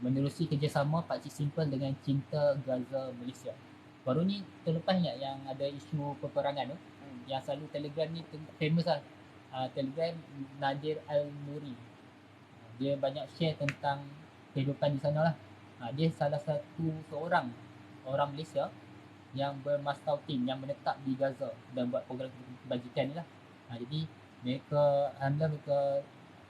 Menerusi kerjasama Pakcik Simple dengan Cinta Gaza Malaysia. Baru ni terlepas ingat yang ada isu peperangan tu, yang selalu Telegram ni famous lah. Telegram Nadir Al-Nuri. Dia banyak share tentang kehidupan di sana lah. Dia salah satu seorang orang Malaysia yang bermastau tim yang menetap di Gaza dan buat program kebajikan ni lah. Jadi mereka, alhamdulillah mereka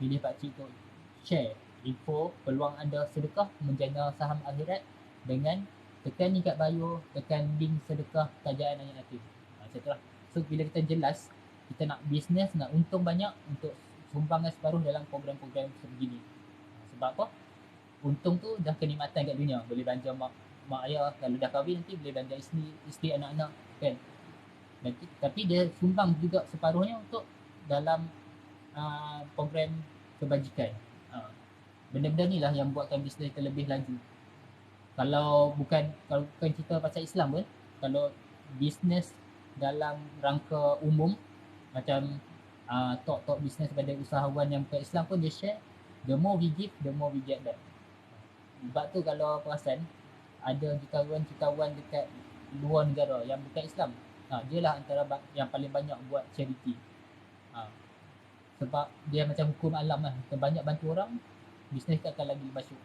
pilih Pakcik untuk share info peluang anda sedekah menjana saham akhirat dengan tekan ni kat bio, tekan link sedekah kerajaan ayat Latif. Macam tu lah. So bila kita jelas kita nak bisnes, nak untung banyak untuk sumbangkan separuh dalam program-program sebegini. Sebab apa? Untung tu dah kenikmatan kat dunia. Boleh belanja mak ayah, kalau dah kahwin nanti boleh belanja isteri anak-anak kan. Nanti, tapi dia sumbang juga separuhnya untuk dalam program kebajikan. Benda-benda ni lah yang buatkan bisnes kita lebih laju. Kalau bukan cerita pasal Islam pun, kalau bisnes dalam rangka umum macam talk bisnes pada usahawan yang bukan Islam pun dia share, the more we give, the more we get back. Sebab tu kalau perasan ada jutawan dekat luar negara yang bukan Islam, dia lah antara yang paling banyak buat charity. Sebab dia macam hukum alam lah, kita banyak bantu orang, bisnes kita akan lagi masuk.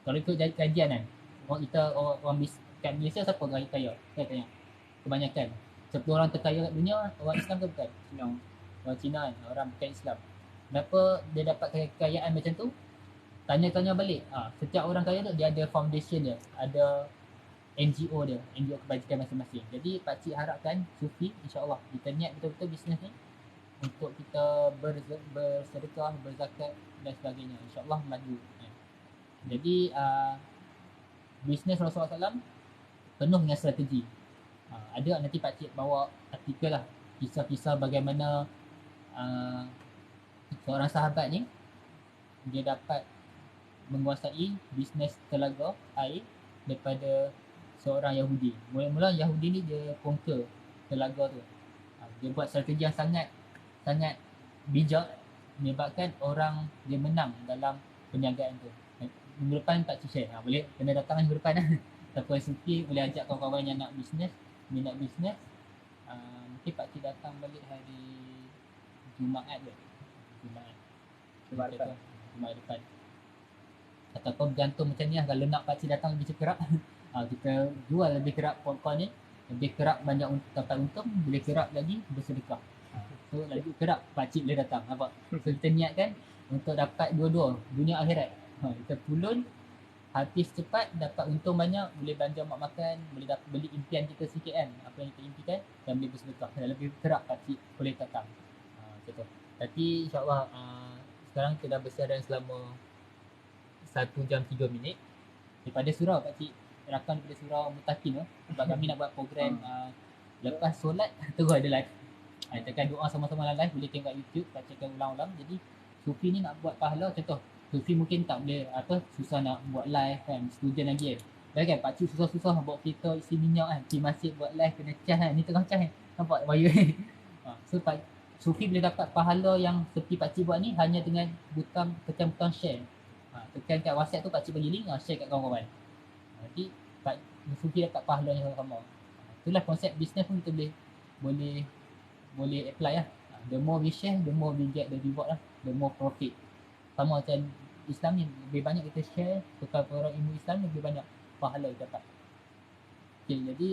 Kalau ikut kajian kan, orang kat Malaysia siapa kaya? Saya tanya. Kebanyakan 10 orang terkaya kat dunia orang Islam ke bukan? Cina. Orang Cina kan, orang bukan Islam. Kenapa dia dapat kekayaan macam tu? Tanya-tanya balik. Setiap orang kaya tu dia ada foundation dia, ada NGO dia, NGO kebajikan masing-masing. Jadi pakcik harapkan Sufi insya-Allah kita niat betul-betul bisnes ni untuk kita bersedekah, berzakat dan sebagainya. InsyaAllah maju. Jadi bisnes Rasulullah SAW penuh dengan strategi. Ada nanti pakcik bawa artikel lah, kisah-kisah bagaimana seorang sahabat ni dia dapat menguasai bisnes telaga air daripada seorang Yahudi. Mula-mula Yahudi ni dia conquer telaga tu. Dia buat strategi yang sangat bijak menyebabkan orang dia menang dalam perniagaan tu. Minggu depan pakcik share. Boleh kena datang minggu depan lah. Siapa suki boleh ajak kawan-kawan yang nak bisnes, minat bisnes. Mungkin pakcik datang balik hari Jumaat ke? Jumaat depan. Ataupun bergantung macam ni lah. Kalau nak pakcik datang lebih kerap, kita jual lebih kerap popcorn ni. Lebih kerap banyak dapat untung, boleh kerap lagi bersedekah. So lagi kerap pakcik boleh datang. Nampak? So kita niatkan untuk dapat dua-dua, dunia akhirat. Kita pulun, habis cepat, dapat untung banyak, boleh belanja mak makan, boleh beli impian kita sikit kan, apa yang kita impikan, dan boleh bersedekah. Dan lebih kerap pakcik boleh datang. Macam tu. Tapi insyaAllah sekarang kita dah bersiaran selama 1 jam 3 minit. Daripada surau pakcik rakam daripada surau Mutakin tu. Sebab kami nak buat program lepas solat terus ada live. Kita akan doa sama-sama live, boleh tengok YouTube, pakcik akan ulang-ulang. Jadi Sufi ni nak buat pahala, contoh Sufi mungkin tak boleh susah nak buat live kan, student lagi kan. Dah kan pakcik susah-susah bawa kereta isi minyak kan, pergi masjid buat live kena cas kan, ni tengah cas kan. Nampak bahaya kan. So Sufi boleh dapat pahala yang seperti pakcik buat ni hanya dengan tekan butang share. Tekan kat WhatsApp tu pakcik bagi link, share kat kawan-kawan. Jadi Sufi dapat pahala yang sama. Itulah konsep bisnes pun kita boleh apply lah. The more we share, the more we get the reward lah, the more profit. Sama macam Islam ni, lebih banyak kita share perkara ilmu Islam ni, lebih banyak pahala kita dapat. Okay, jadi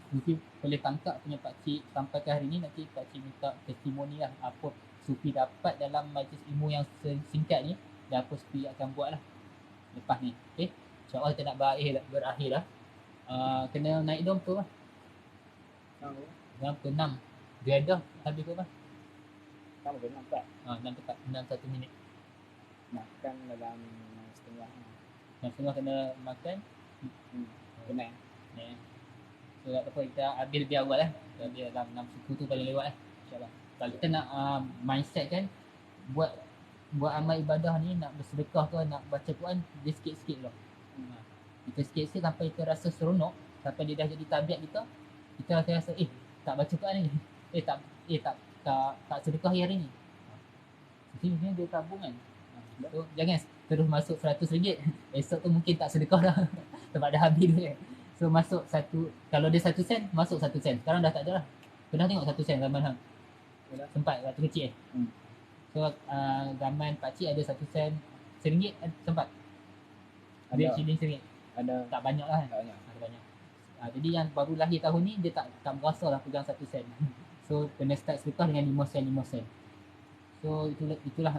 Sufi boleh tangkap punya pakcik sampai ke hari ni. Nanti pakcik minta testimoni lah apa Sufi dapat dalam majlis ilmu yang singkat ni, dan apa Sufi akan buat lah lepas ni. Okay, insyaAllah kita nak berakhir lah. Kena naik dom tu lah jam ke-6 dia dah habis ke apa? Sama ke 6 tepat. 6 tepat, 6 1 minit. Makan dalam setengah. Kena makan. Benar. So tak apa, kita ambil lebih awal lah. Kita ambil dalam 6 suku tu paling lewat lah, insyaAllah. Kalau kita nak mindset kan, buat amal ibadah ni, nak bersedekah tu, nak baca Quran, dia sikit-sikit lah. Kita sikit-sikit sampai kita rasa seronok, sampai dia dah jadi tabiat kita rasa tak baca Quran ni, tak sedekah hari ni. Sebenarnya dia tabung kan. So jangan terus masuk RM100, esok tu mungkin tak sedekah dah sebab dah habis tu kan. So masuk kalau dia 1 sen, masuk 1 sen. Sekarang dah tak ada lah. Pernah tengok 1 sen zaman hang? Sempat waktu kecil So zaman pakcik ada 1 sen, RM1 sempat. Ada shilling RM1. Ada. Tak banyak lah kan? Tak banyak. Ada banyak. Jadi yang baru lahir tahun ni dia tak berasa lah pegang 1 sen. So kena start sedekah dengan 5 sen. So itulah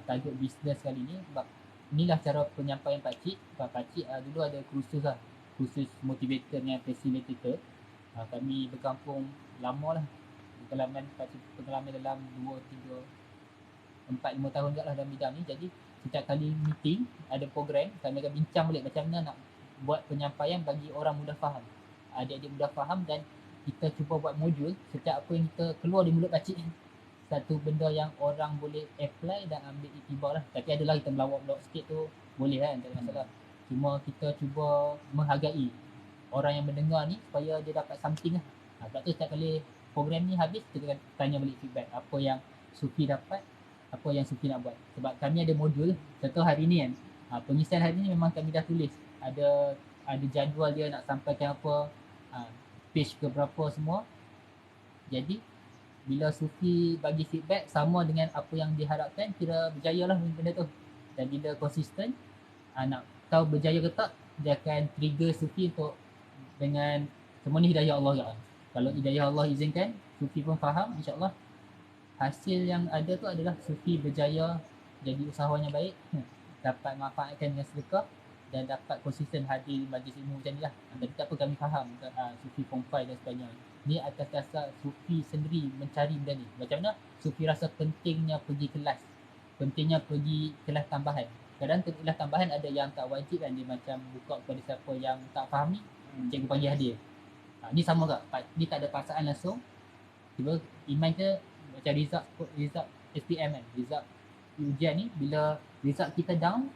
tajuk bisnes kali ni. Sebab inilah cara penyampaian pakcik. Sebab pakcik dulu ada kursus lah. khusus motivator dengan facilitator. Kami berkampung lama lah, pengalaman dalam 2, 3, 4, 5 tahun juga lah dalam bidang ni. Jadi setiap kali meeting ada program, kami akan bincang balik macam mana nak buat penyampaian bagi orang mudah faham, adik-adik mudah faham, dan kita cuba buat modul. Setiap apa yang kita keluar di mulut pakcik ni satu benda yang orang boleh apply dan ambil iktibar lah. Tapi adalah kita melawak-melawak sikit tu boleh kan, tak ada masalah. Cuma kita cuba menghargai orang yang mendengar ni supaya dia dapat something lah. Sebab tu setiap kali program ni habis, kita akan tanya balik feedback apa yang Sufi dapat, apa yang Sufi nak buat. Sebab kami ada modul. Contoh hari ni kan, pengisian hari ni memang kami dah tulis, ada jadual dia nak sampaikan apa, page ke berapa semua. Jadi bila Sufi bagi feedback sama dengan apa yang diharapkan, kira berjaya lah benda tu. Dan bila konsisten, nak tahu berjaya ke tak, dia akan trigger Sufi untuk dengan semua ni hidayah Allah juga. Kalau hidayah Allah izinkan, Sufi pun faham, insyaAllah hasil yang ada tu adalah Sufi berjaya jadi usahawan yang baik, dapat manfaatkan dengan sedekah dan dapat konsisten hadir di majlis ilmu macam ni lah. Tapi tak apa, kami faham Sufi form 5 dan sebagainya. Ni atas dasar Sufi sendiri mencari benda ni. Macam mana Sufi rasa pentingnya pergi kelas, pentingnya pergi kelas tambahan. Kadang kelas tambahan ada yang tak wajib kan, dia macam buka kepada siapa yang tak fahami, cikgu panggil hadir. Ni sama tak? Ni tak ada paksaan langsung. Tiba Iman ke macam result SPM kan, result ujian ni, bila result kita down,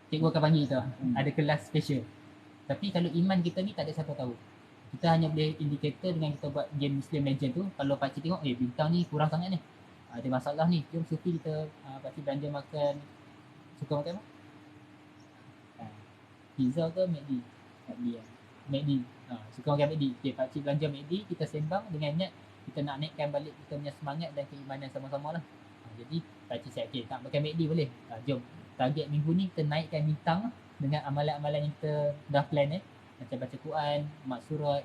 cikgu akan panggil kita, ada kelas special. Tapi kalau Iman kita ni tak ada siapa tahu. Kita hanya boleh indikator dengan kita buat game Muslim Legend tu. Kalau pakcik tengok, bintang ni kurang sangat ni, ada masalah ni, jom Sufi kita pakcik belanja makan. Suka makan apa? Pizza ke McD? McD. Suka makan McD. Okay, pakcik belanja McD, kita sembang dengan niat kita nak naikkan balik kita punya semangat dan keimanan sama-sama lah. Jadi pakcik cakap, okay, tak makan McD boleh? Jom, target minggu ni kita naikkan bintang dengan amalan-amalan yang kita dah plan macam baca Quran, mak surat,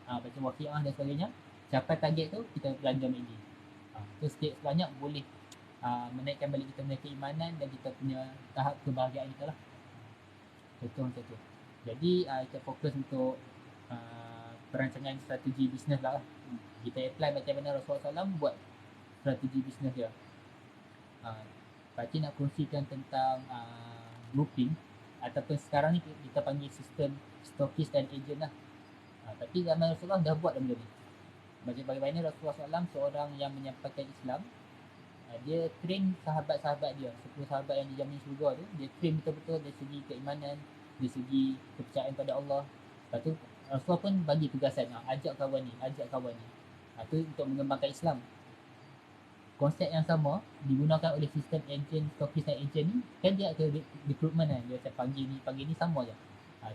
baca waqiah dan sebagainya. Capai target tu, kita belanja McD. Tu sikit sebanyak boleh menaikkan balik kita punya keimanan dan kita punya tahap kebahagiaan kita lah. Contoh macam tu. Jadi kita fokus untuk perancangan strategi bisnes lah. Kita apply macam mana Rasulullah SAW buat strategi bisnes dia. Pakcik nak kongsikan tentang grouping, ataupun sekarang ni kita panggil sistem stokis dan agent lah. Tapi zaman Rasulullah dah buat benda ni. Bagaimana Rasulullah SAW seorang yang menyampaikan Islam, dia train sahabat-sahabat dia, 10 sahabat yang dijamin syurga tu, dia train betul-betul dari segi keimanan, dari segi kepercayaan pada Allah. Lepas tu Rasulullah pun bagi tugasan, ajak kawan ni. Tu untuk mengembangkan Islam. Konsep yang sama digunakan oleh sistem agent, stokis dan agent ni, kan dia ada recruitment kan, dia macam panggil ni sama je.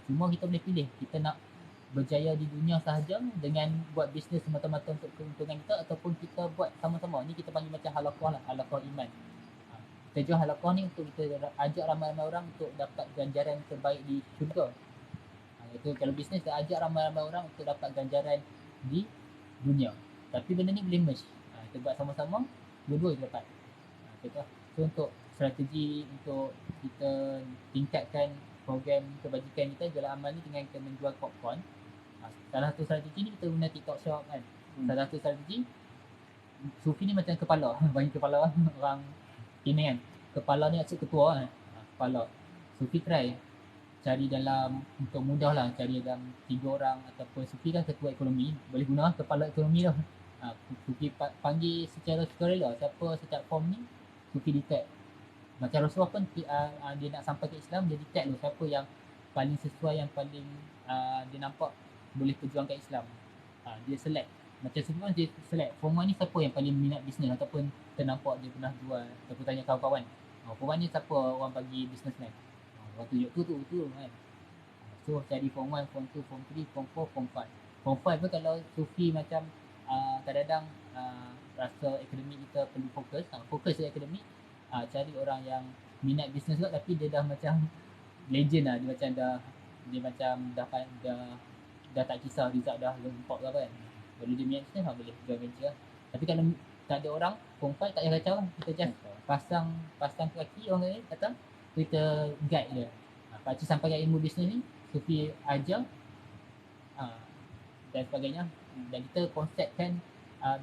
Cuma kita boleh pilih, kita nak berjaya di dunia sahaja dengan buat bisnes semata-mata untuk keuntungan kita, ataupun kita buat sama-sama. Ni kita panggil macam halaqah lah, halaqah iman. Kita jual halaqah ni untuk kita ajak ramai-ramai orang untuk dapat ganjaran terbaik di syurga. Itu kalau bisnes, kita ajak ramai-ramai orang untuk dapat ganjaran di dunia. Tapi benda ni boleh merge. Kita buat sama-sama, dua-dua kita dapat. So untuk strategi untuk kita tingkatkan program kebajikan kita, jualan amal ni dengan kita menjual popcorn. Salah satu strategi ni kita guna TikTok Shop kan. Salah satu strategi, Sufi ni macam kepala, bagi kepala orang ini kan. Kepala ni maksud ketua kan. Kepala. Sufi try cari dalam, untuk mudah lah, cari dalam 3 orang, ataupun Sufi kan ketua ekonomi, boleh guna kepala ekonomi lah. Sufi panggil secara sukarela, siapa setiap form ni Sufi di tag. Macam Rasulullah pun dia nak sampai ke Islam, dia di tag tu siapa yang paling sesuai, yang paling dia nampak boleh perjuangkan Islam. Dia select. Macam Sufi pun dia select form 1 ni siapa yang paling minat bisnes, ataupun ternampak dia pernah jual, ataupun tanya kawan-kawan, form 1 ni siapa orang bagi businessman, orang tunjuk tu kan. So cari form 1, form 2, form 3, form 4, form 5. Form 5 pun kalau Sufi macam kadang-kadang rasa akademik kita perlu fokus di akademik, cari orang yang minat bisnes juga, tapi dia dah macam legend lah, dia macam dah tak kisah result dah lompat ke apa kan. Kalau dia minat bisnes boleh join venture lah. Tapi kalau tak ada orang, form 5 tak payah kacau lah, kita just pasang kaki orang lain datang, kita guide dia. Pakcik sampaikan ilmu bisnes ni, Sufi ajar, dan sebagainya. Dan kita konsepkan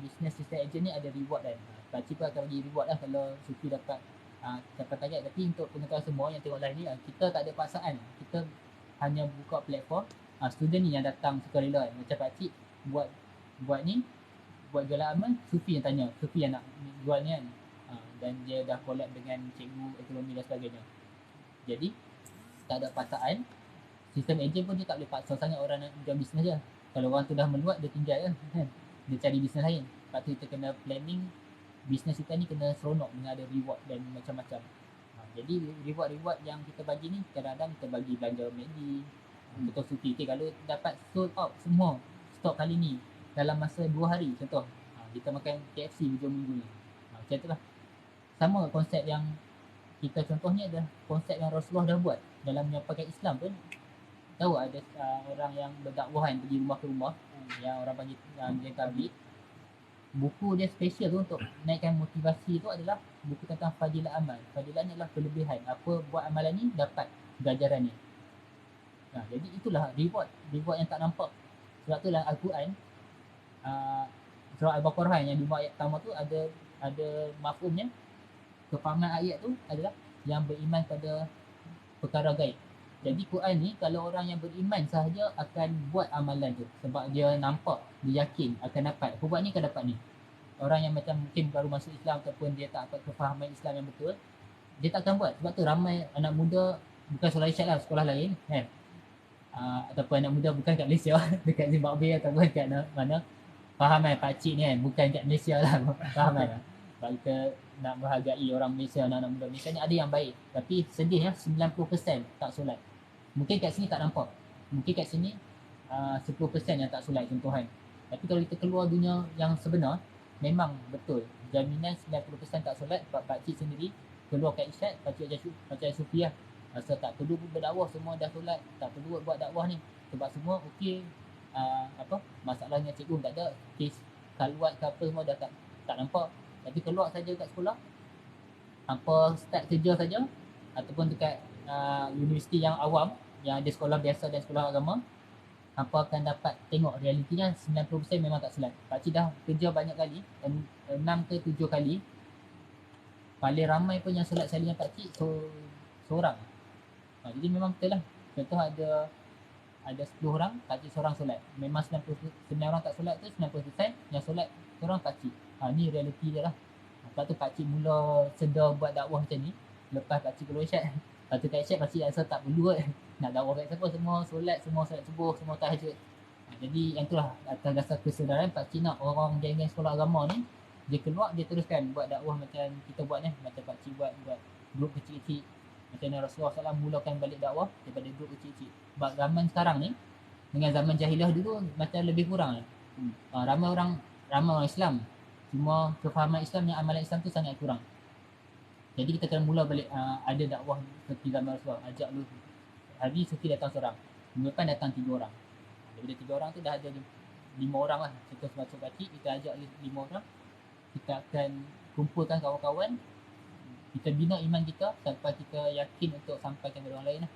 business system agent ni ada reward kan. Pakcik pun akan bagi reward lah kalau Sufi dapat capai target. Tapi untuk pengetahuan semua yang tengok live ni, kita tak ada paksaan. Kita hanya buka platform, student ni yang datang sukarela kan. Macam pakcik buat ni, buat jualan amal, Sufi yang tanya, Sufi yang nak jual ni kan. Dan dia dah collab dengan cikgu ekonomi dan sebagainya. Jadi tak ada paksaan. Sistem agent pun dia tak boleh paksa sangat orang nak jual bisnes je. Kalau orang tu dah meluat, dia tinggal kan. Dia cari bisnes lain. Lepas tu kita kena planning bisnes kita ni kena seronok dengan ada reward dan macam-macam. Jadi reward yang kita bagi ni kadang-kadang kita bagi belanja McD. Betul Sufi, kalau dapat sold out semua stok kali ni dalam masa 2 hari contoh, kita makan KFC hujung minggu ni. Macam tu lah. Sama konsep yang kita contoh ni adalah konsep yang Rasulullah dah buat dalam menyampaikan Islam pun. Tahu ada orang yang berdakwah kan, pergi rumah ke rumah, yang orang panggil dia tabligh. Buku dia special tu untuk naikkan motivasi tu adalah buku tentang fadilah amal. Fadilah ni adalah kelebihan. Apa buat amalan ni dapat ganjaran ni. Jadi itulah reward yang tak nampak. Sebab tu dalam Al-Quran, surah Al-Baqarah yang 5 ayat pertama tu ada mafhumnya. Kefahaman ayat tu adalah yang beriman pada perkara gaib. Jadi Quran ni kalau orang yang beriman sahaja akan buat amalan tu sebab dia nampak, dia yakin akan dapat. Aku buat ni akan dapat ni. Orang yang macam mungkin baru masuk Islam ataupun dia tak dapat kefahaman Islam yang betul, dia tak akan buat. Sebab tu ramai anak muda, bukan sekolah Irsyad lah, sekolah lain kan. Ataupun anak muda bukan kat Malaysia, dekat Zimbabwe ataupun kat mana. Faham kan pakcik ni kan, bukan kat Malaysia lah. Faham kan. Sebab kita nak menghargai orang Malaysia, anak muda Malaysia ni ada yang baik. Tapi sedih ya, 90% tak solat. Mungkin kat sini tak nampak. Mungkin kat sini 10% yang tak solat contohan. Tapi kalau kita keluar dunia yang sebenar, memang betul. Jaminan 90% tak solat. Pakcik sendiri keluar kat Irsyad, pakcik ajar Sufi lah. Rasa tak perlu berdakwah, semua dah solat. Tak perlu buat dakwah ni. Sebab semua okey. Masalah dengan cikgu tak ada. Kes kaluat ke apa semua dah tak nampak. Tapi keluar saja kat sekolah, start kerja saja ataupun dekat universiti yang awam, yang ada sekolah biasa dan sekolah agama, akan dapat tengok realitinya 90% memang tak solat. Pakcik dah kerja banyak kali, 6 ke 7 kali. Paling ramai pun yang solat sekali dengan pakcik seorang. Jadi memang betul lah. Contoh ada 10 orang, pakcik seorang solat. Memang 99 orang tak solat tu 90% yang solat seorang pakcik. Ni realiti dia lah. Lepas tu pakcik mula sedar buat dakwah macam ni lepas pakcik keluar Irsyad. Lepas tu kat Irsyad pakcik rasa tak perlu nak dakwah kat siapa, semua solat subuh, semua tahajud. Jadi yang tu lah, atas dasar kesedaran pakcik nak orang geng-geng sekolah agama ni, dia keluar, dia teruskan buat dakwah macam kita buat ni. Macam pakcik buat grup kecil-kecil. Macam mana Rasulullah SAW mulakan balik dakwah daripada grup kecil-kecil. Sebab zaman sekarang ni dengan zaman jahiliah dulu macam lebih kurang. Ramai orang Islam, cuma kefahaman Islam yang amalan Islam tu sangat kurang. Jadi kita kena mula balik ada dakwah seperti zaman Rasulullah. Ajak lu hari Sufi datang seorang, minggu depan datang 3 orang. Daripada 3 orang tu dah ada 5 orang lah. Contoh semacam pakcik, kita ajak 5 orang. Kita akan kumpulkan kawan-kawan, kita bina iman kita sampai kita yakin untuk sampaikan kepada orang lain lah.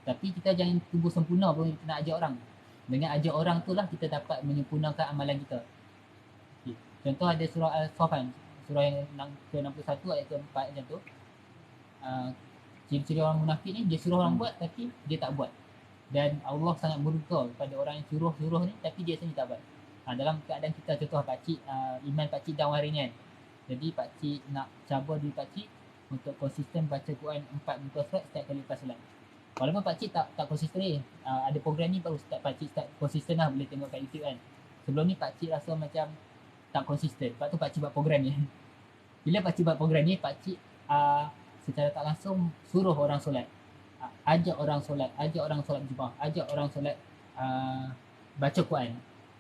Tapi kita jangan tunggu sempurna pun kita nak ajak orang. Dengan ajak orang tu lah kita dapat menyempurnakan amalan kita. Contoh ada surah Al-Saffan, surah yang ke-61 ayat ke-4 macam tu. Ciri-ciri orang munafik ni, dia suruh orang buat tapi dia tak buat. Dan Allah sangat murka kepada orang yang suruh ni tapi dia sendiri tak buat. Dalam keadaan kita, contoh pakcik, iman pakcik down hari ni kan. Jadi pakcik nak cabar diri pakcik untuk konsisten baca Quran 4 muka surat setiap kali lepas solat. Walaupun pakcik tak konsisten ni, ada program ni baru pakcik start konsisten lah, boleh tengok kat YouTube kan. Sebelum ni pakcik rasa macam tak konsisten. Lepas tu pakcik buat program ni. Bila pakcik buat program ni, pakcik secara tak langsung suruh orang solat. Ajak orang solat Jumaat, ajak orang solat baca Quran.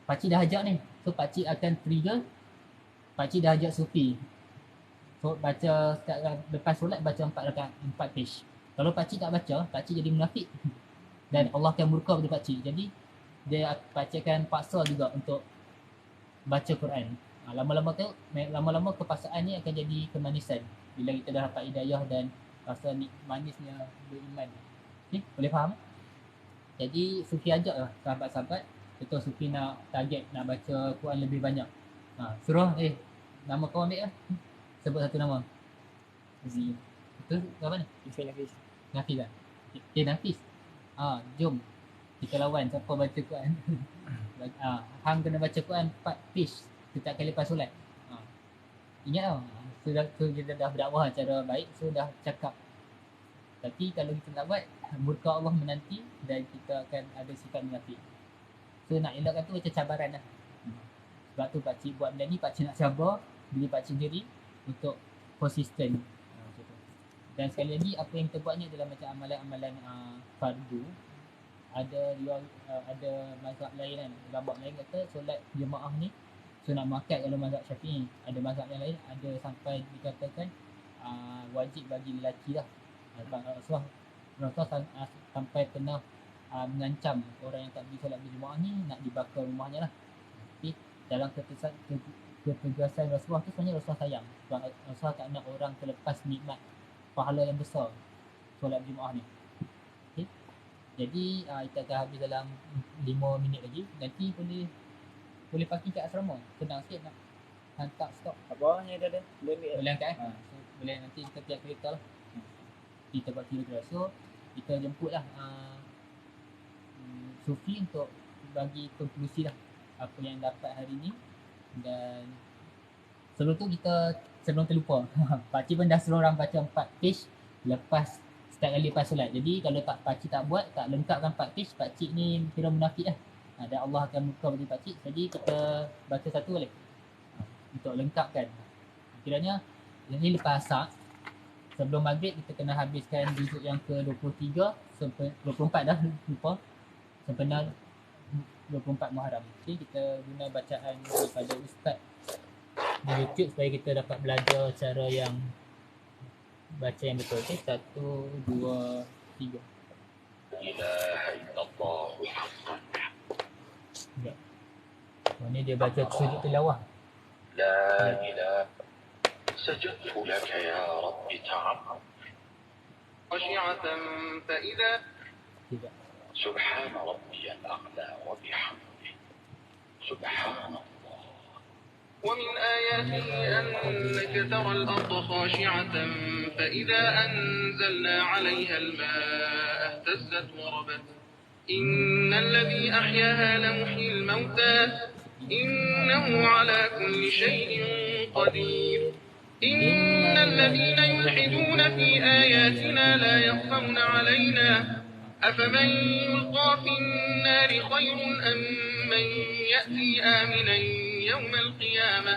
Pakcik dah ajak ni. So pakcik akan trigger, pakcik dah ajak Sufi. So baca lepas solat baca 4 rakaat, 4 page. Kalau pakcik tak baca, pakcik jadi munafik. Dan Allah akan murka pada pakcik. Jadi pakcik akan paksa juga untuk baca Quran. Lama-lama kepaksaan ni akan jadi kemanisan bila kita dah dapat hidayah dan rasa manisnya beriman. Okay, boleh faham? Jadi Sufi ajak lah sahabat-sahabat, betul Sufi nak target nak baca Quran lebih banyak. Suruh nama kau ambil lah. Sebut satu nama. Z. Betul apa ni? Ifin Hafiz. Nafis lah. Nafis. Jom kita lawan siapa baca Quran. Hang kena baca Quran 4 page setiap kali lepas solat. Ingat tau. Kita dah berdakwah cara baik, so dah cakap. Tapi kalau kita tak buat, murka Allah menanti dan kita akan ada sifat munafik. So nak elakkan tu macam cabaran lah. Sebab tu pakcik buat benda ni, pakcik nak sabar bila pakcik sendiri untuk konsisten. Dan sekali lagi, apa yang kita buat ni adalah macam amalan-amalan fardu. Ada mazhab lain kan, ulama lain kata solat jemaah ni sunat muakkad kalau mazhab Syafi'i. Ada mazhab yang lain ada sampai dikatakan wajib bagi lelaki lah. Rasulullah sampai pernah mengancam orang yang tak pergi solat berjemaah ni nak dibakar rumahnya lah. Tapi dalam ketegasan Rasulullah tu sebenarnya Rasulullah sayang, sebab Rasulullah tak nak orang terlepas nikmat pahala yang besar solat berjemaah ni. Okay. Jadi kita akan habis dalam 5 minit lagi. Nanti boleh parking kat asrama. Senang sikit nak hantar stok. Apa yang ada? Boleh angkat so, boleh nanti kita pihak kereta lah. Kita buat kira-kira. So kita jemput lah Sufi untuk bagi konklusi lah apa yang dapat hari ni. Dan sebelum tu sebelum terlupa pakcik pun dah suruh orang baca 4 page lepas setiap kali lepas solat. Jadi kalau pakcik tak buat, tak lengkapkan 4 page, pakcik ni kira munafik lah. Dan Allah akan muka bagi pakcik. Jadi kita baca satu boleh untuk lengkapkan. Kiranya ini lepas asar, sebelum maghrib kita kena habiskan juzuk yang ke-23 24 dah lupa, sempena 24 Muharram. Okay, kita guna bacaan daripada ustaz di YouTube supaya kita dapat belajar cara yang baca yang betul. Okay, 1, 2, 3. ilaha illallah. Ni dia baca sujud tilawah. لا إله سجدت لك يا رب تعظم خشعة فإذا Tidak. سبحان ربي الأعلى وبحمده سبحان الله. ومن آياته أنك ترى الأرض خاشعة فإذا أنزلنا عليها الماء اهتزت وربت إن الذي أحياها لمحيي الموتى إنه على كل شيء قدير. إن الذين يلحدون في آياتنا لا يخفون علينا أفمن يلقى في النار خير أم من يأتي آمنا يوم القيامة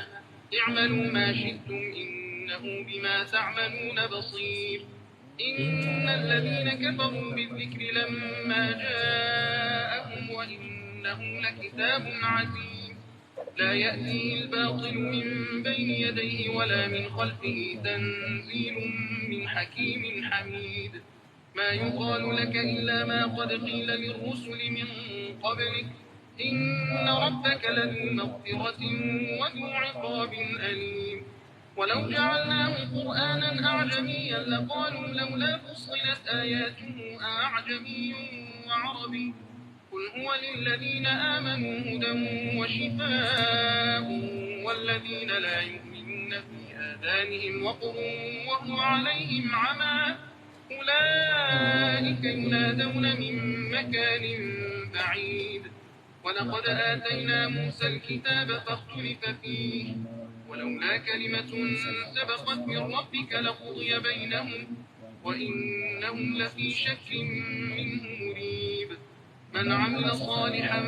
اعملوا ما شئتم إنه بما تعملون بصير. إن الذين كفروا بالذكر لما جاءهم وإنه لكتاب عزيز لا يأتيه الباطل من بين يديه ولا من خلفه تنزيل من حكيم حميد. ما يقال لك إلا ما قد قيل للرسل من قبلك إن ربك لذو مغفرة وذو عقاب أليم. ولو جعلناه قرآنا أعجميا لقالوا لولا فصلت آياته أعجمي وعربي قل هو للذين آمنوا هدى وشفاء والذين لا يؤمنون في آذانهم وقر وهو عليهم عمى أولئك ينادون من مكان بعيد. ولقد آتينا موسى الكتاب فاختلف فيه ولولا كلمة سبقت من ربك لقضي بينهم وإنهم لفي شك منه مريب. من عمل صالحا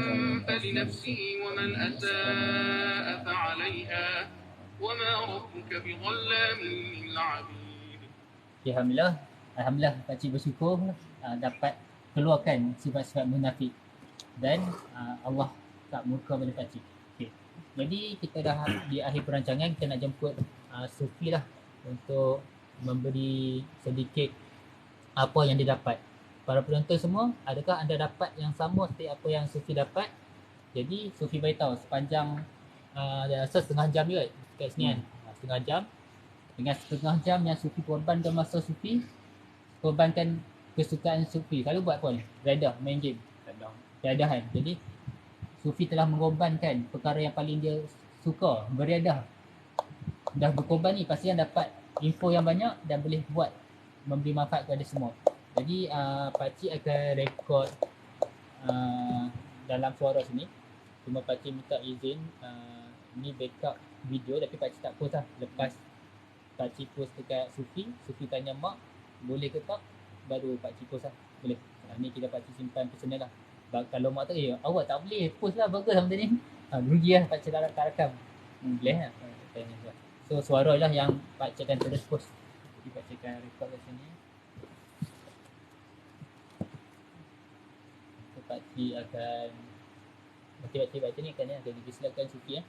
فلنفسه ومن أساء فعليها وما ربك بظلام للعبيد. Alhamdulillah pakcik bersyukur dapat keluarkan sifat-sifat munafik dan Allah tak murka pada pakcik. Okay. Jadi kita dah di akhir perancangan, kita nak jemput Sufi lah untuk memberi sedikit apa yang dia dapat. Para penonton semua, adakah anda dapat yang sama seperti apa yang Sufi dapat? Jadi Sufi beritahu sepanjang dia rasa setengah jam juga kat sini kan. Setengah jam. Dengan setengah jam yang Sufi korbankan masa Sufi, korbankan kesukaan Sufi. Kalau buat apa ni? Reda, main game. Tiadahan. Jadi Sufi telah mengorbankan perkara yang paling dia suka, beriadah. Dah berkorban ni pasti yang dapat info yang banyak dan boleh buat memberi manfaat kepada semua. Jadi pakcik akan rekod dalam suara sini. Cuma pakcik minta izin ni backup video tapi pakcik tak post lah. Lepas pakcik post dekat Sufi, Sufi tanya mak boleh ke tak, baru pakcik post lah. Boleh. Ni kita pakcik simpan personal lah. Kalau mak tu awak tak boleh post lah, bagus lah benda ni. Rugi lah pakcik tak rekam. Boleh lah. So suara lah yang pakcik akan terus post. Jadi pakcik akan rekod kat sini. So pakcik akan pakcik ni akan disilakan Sufi ya.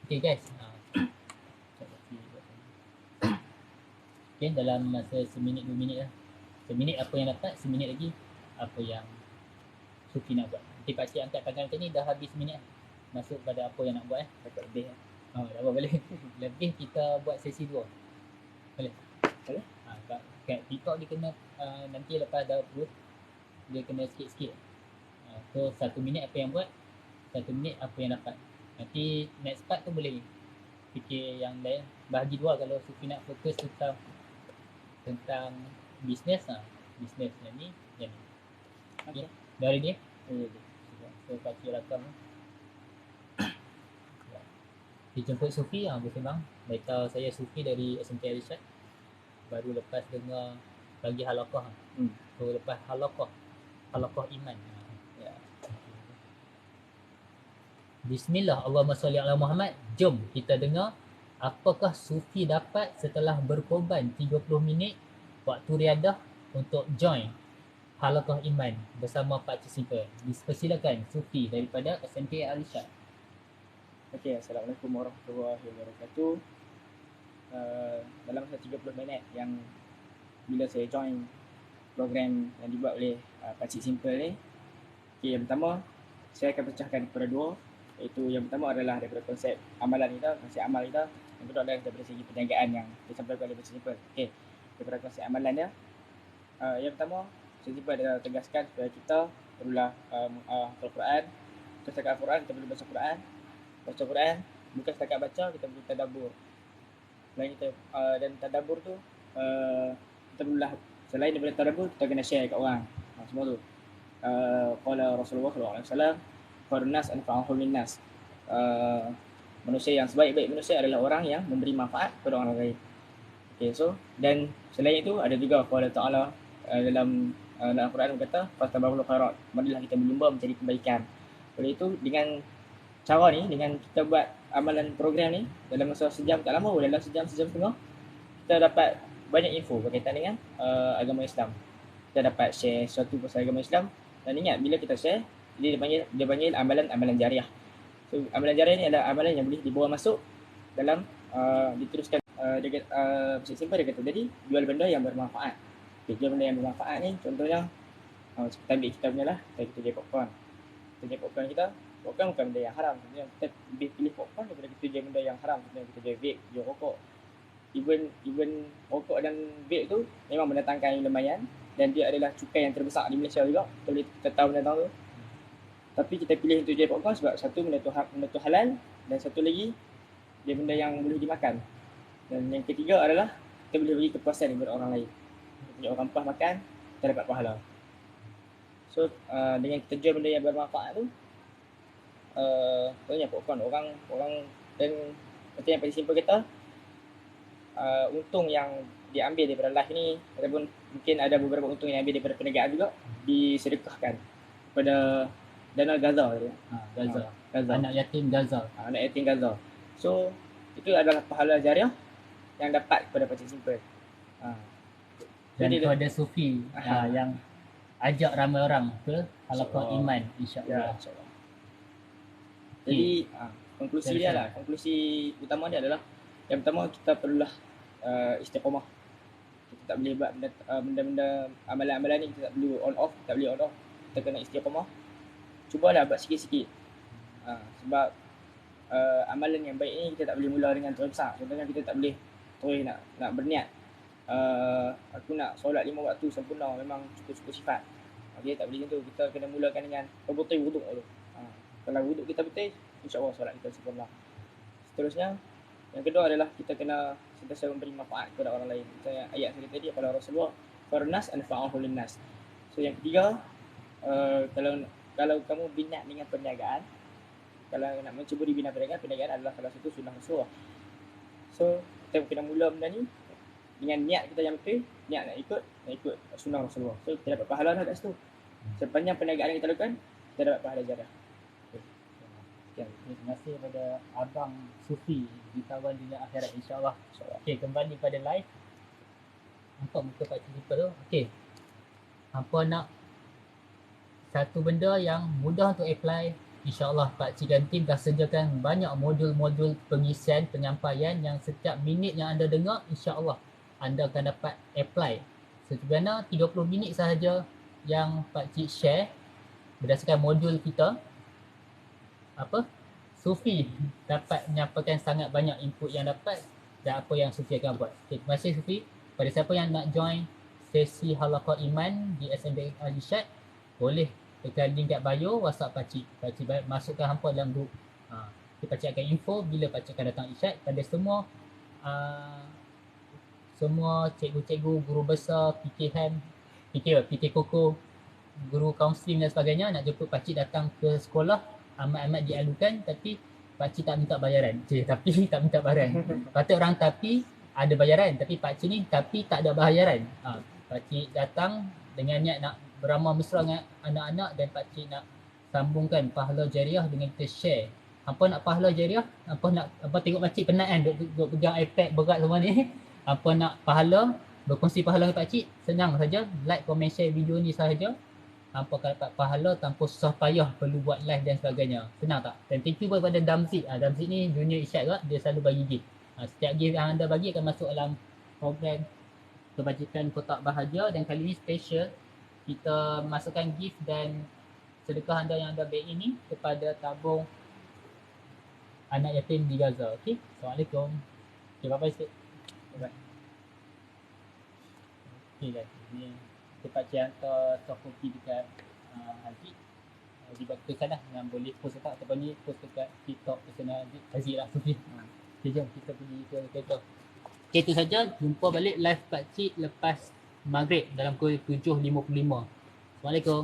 Okay guys. Okay, dalam masa seminit 2 minit lah. Seminit apa yang dapat, seminit lagi apa yang Sufi nak buat. Nanti pakcik angkat tangan macam ni dah habis minit lah. Masuk pada apa yang nak buat Dapat lebih lah. dah buat boleh. Lebih kita buat sesi 2. Boleh? Boleh. Kat TikTok dia kena nanti lepas dah upload dia kena sikit-sikit. So 1 minit apa yang buat, 1 minit apa yang dapat. Nanti next part tu boleh fikir yang lain. Bahagi 2 kalau Sufi nak fokus tentang bisnes bisnes yang ni. Okay. Dah ready? So pakcik rakam. Dijemput Sufi bersembang. Beritahu saya Sufi dari SMK Irsyad. Baru lepas dengar bagi halaqah. So lepas halaqah iman. Ya. Bismillah, Allahumma salli ala Muhammad. Jom kita dengar apakah Sufi dapat setelah berkorban 30 minit waktu riadah untuk join halaqah iman bersama Pakcik Simple. Dipersilakan Sufi daripada SMK Irsyad. Okey, Assalamualaikum warahmatullahi wabarakatuh. Dalam masa 30 minit yang bila saya join program yang dibuat oleh Pakcik Simple ni, okey, yang pertama saya akan pecahkan kepada 2, iaitu yang pertama adalah daripada konsep amalan kita, konsep amal kita. Yang kedua adalah daripada segi perniagaan yang disampaikan oleh Pakcik Simple. Okey, daripada konsep amalan dia, yang pertama Pakcik Simple adalah tegaskan supaya kita perlulah hafal Quran. Kita setakat Al-Quran, kita perlu baca Quran. Baca Quran bukan setakat baca, kita perlu tadabbur. Selain kita dan tadabbur tu kita perlulah, selain daripada tadabbur kita kena share kat orang. Semua tu. Qala Rasulullah sallallahu alaihi wasallam, khairun nas anfa'uhum linnas. Manusia yang sebaik-baik manusia adalah orang yang memberi manfaat kepada orang lain. Okey, so dan selain itu ada juga qala ta'ala dalam Al-Quran berkata fastabiqul khairat, marilah kita berlumba mencari kebaikan. Oleh itu dengan cara ni, dengan kita buat amalan program ni dalam masa sejam, tak lama, dalam sejam setengah, kita dapat banyak info berkaitan dengan agama Islam. Kita dapat share sesuatu pasal agama Islam. Dan ingat, bila kita share, dia panggil amalan jariah. So amalan jariah ni adalah amalan yang boleh dibawa masuk dalam diteruskan. Pakcik Simple dia kata tadi, jual benda yang bermanfaat. Okay, jual benda yang bermanfaat ni contohnya seperti ambil kita punya lah, kita jual popcorn. Kita jual popcorn kita, popcorn bukan benda yang haram. Sebenarnya kita lebih pilih popcorn daripada kita jual benda yang haram. Sebenarnya kita jual vape, jual rokok. Even rokok dan vape tu memang mendatangkan yang lumayan, dan dia adalah cukai yang terbesar di Malaysia juga. Kita tahu benda tu. Tapi kita pilih untuk jual popcorn sebab satu benda tu halal, dan satu lagi dia benda yang boleh dimakan. Dan yang ketiga adalah kita boleh bagi kepuasan kepada orang lain. Bila orang puas makan, kita dapat pahala. So dengan kita jual benda yang bermanfaat tu, contohnya popcorn, orang dan macam yang paling simple kata, untung yang diambil daripada live ni, ataupun mungkin ada beberapa untung yang diambil daripada perniagaan juga, disedekahkan kepada dana Gaza. Gaza. Anak yatim Gaza. Anak yatim Gaza. So itu adalah pahala jariah yang dapat kepada Pakcik Simple. Dan kepada Sufi yang ajak ramai orang ke halaqah iman, insya-Allah. Ya, insya-Allah. Jadi konklusi dia lah, konklusi utama dia adalah yang pertama kita perlulah istiqamah. Kita tak boleh buat benda-benda amalan-amalan ni, kita tak perlu on off, kita kena istiqamah. Cubalah buat sikit-sikit. Sebab amalan yang baik ni kita tak boleh mula dengan terus besar. Contohnya kita tak boleh terus nak berniat aku nak solat 5 waktu sempurna, memang cukup sifat. Okay, tak boleh macam tu. Kita kena mulakan dengan betul wuduk dulu. Kalau wuduk kita betul, insya-Allah solat kita sempurna. Seterusnya, yang kedua adalah kita kena sentiasa memberi manfaat kepada orang lain. Kita ayat tadi pada Rasulullah, farnas anfa'ahu linnas. So yang ketiga, kalau kamu minat dengan perniagaan, kalau nak mencuburi bina perniagaan adalah salah satu sunnah Rasulullah. So kita kena mula benda ni dengan niat kita yang betul, niat nak ikut sunnah Rasulullah. So kita dapat pahala dah kat situ. Sepanjang perniagaan yang kita lakukan, kita dapat pahala jariah. Terima kasih kepada Abang Sufi di Tawan Dunia Akhirat, insyaAllah. Okey, kembali pada live. Nampak muka Pak Cik Lipa tu? Okey, hampa nak satu benda yang mudah untuk apply, insyaAllah Pak Cik dan tim dah sediakan banyak modul-modul pengisian penyampaian yang setiap minit yang anda dengar, insyaAllah anda akan dapat apply. Sebenarnya 30 minit sahaja yang Pak Cik share berdasarkan modul kita. Sufi dapat menyampaikan sangat banyak input yang dapat dan apa yang Sufi akan buat. Okay, terima kasih Sufi. Pada siapa yang nak join sesi halaqah iman di SMB Al-Irsyad, boleh tekan link kat bio WhatsApp Pakcik. Pakcik masukkan hampa dalam grup. Pakcik akan info bila Pakcik akan datang Irsyad. Pada semua cikgu-cikgu, guru besar, PK Koko, guru kaunseling dan sebagainya nak jemput Pakcik datang ke sekolah, amat-amat dialukan, tapi Pakcik tak minta bayaran. Tapi tak minta bayaran. Patut orang tapi ada bayaran, tapi Pakcik ni tapi tak ada bayaran. Pakcik datang dengan niat nak beramal mesra dengan anak-anak dan Pakcik nak sambungkan pahala jariah dengan kita share. Hampa nak pahala jariah, hampa tengok Pakcik penat kan duk pegang iPad berat semua ni. Hampa nak pahala, berkongsi pahala dengan Pakcik, senang saja, like, komen, share video ni sahaja. Hampa akan dapat pahala tanpa susah payah perlu buat live dan sebagainya. Senang tak? Dan thank you kepada Damzik. Damzik ni junior Irsyad juga, dia selalu bagi gift. Setiap gift yang anda bagi akan masuk dalam program kebajikan kotak bahagia, dan kali ni special kita masukkan gift dan sedekah anda yang anda bagi ini kepada tabung anak yatim di Gaza. Okey, Assalamualaikum. Okay, bye-bye sikit. Bye-bye. Okay guys, ni Pakcik hantar soft copy dekat Haziq di bawah lah, yang boleh post dekat ataupun ni post dekat TikTok personal Haziq lah Sufi. Okay, jom kita pergi ke kereta. Okay, itu saja. Jumpa balik live Pakcik lepas maghrib dalam pukul 7.55. Assalamualaikum.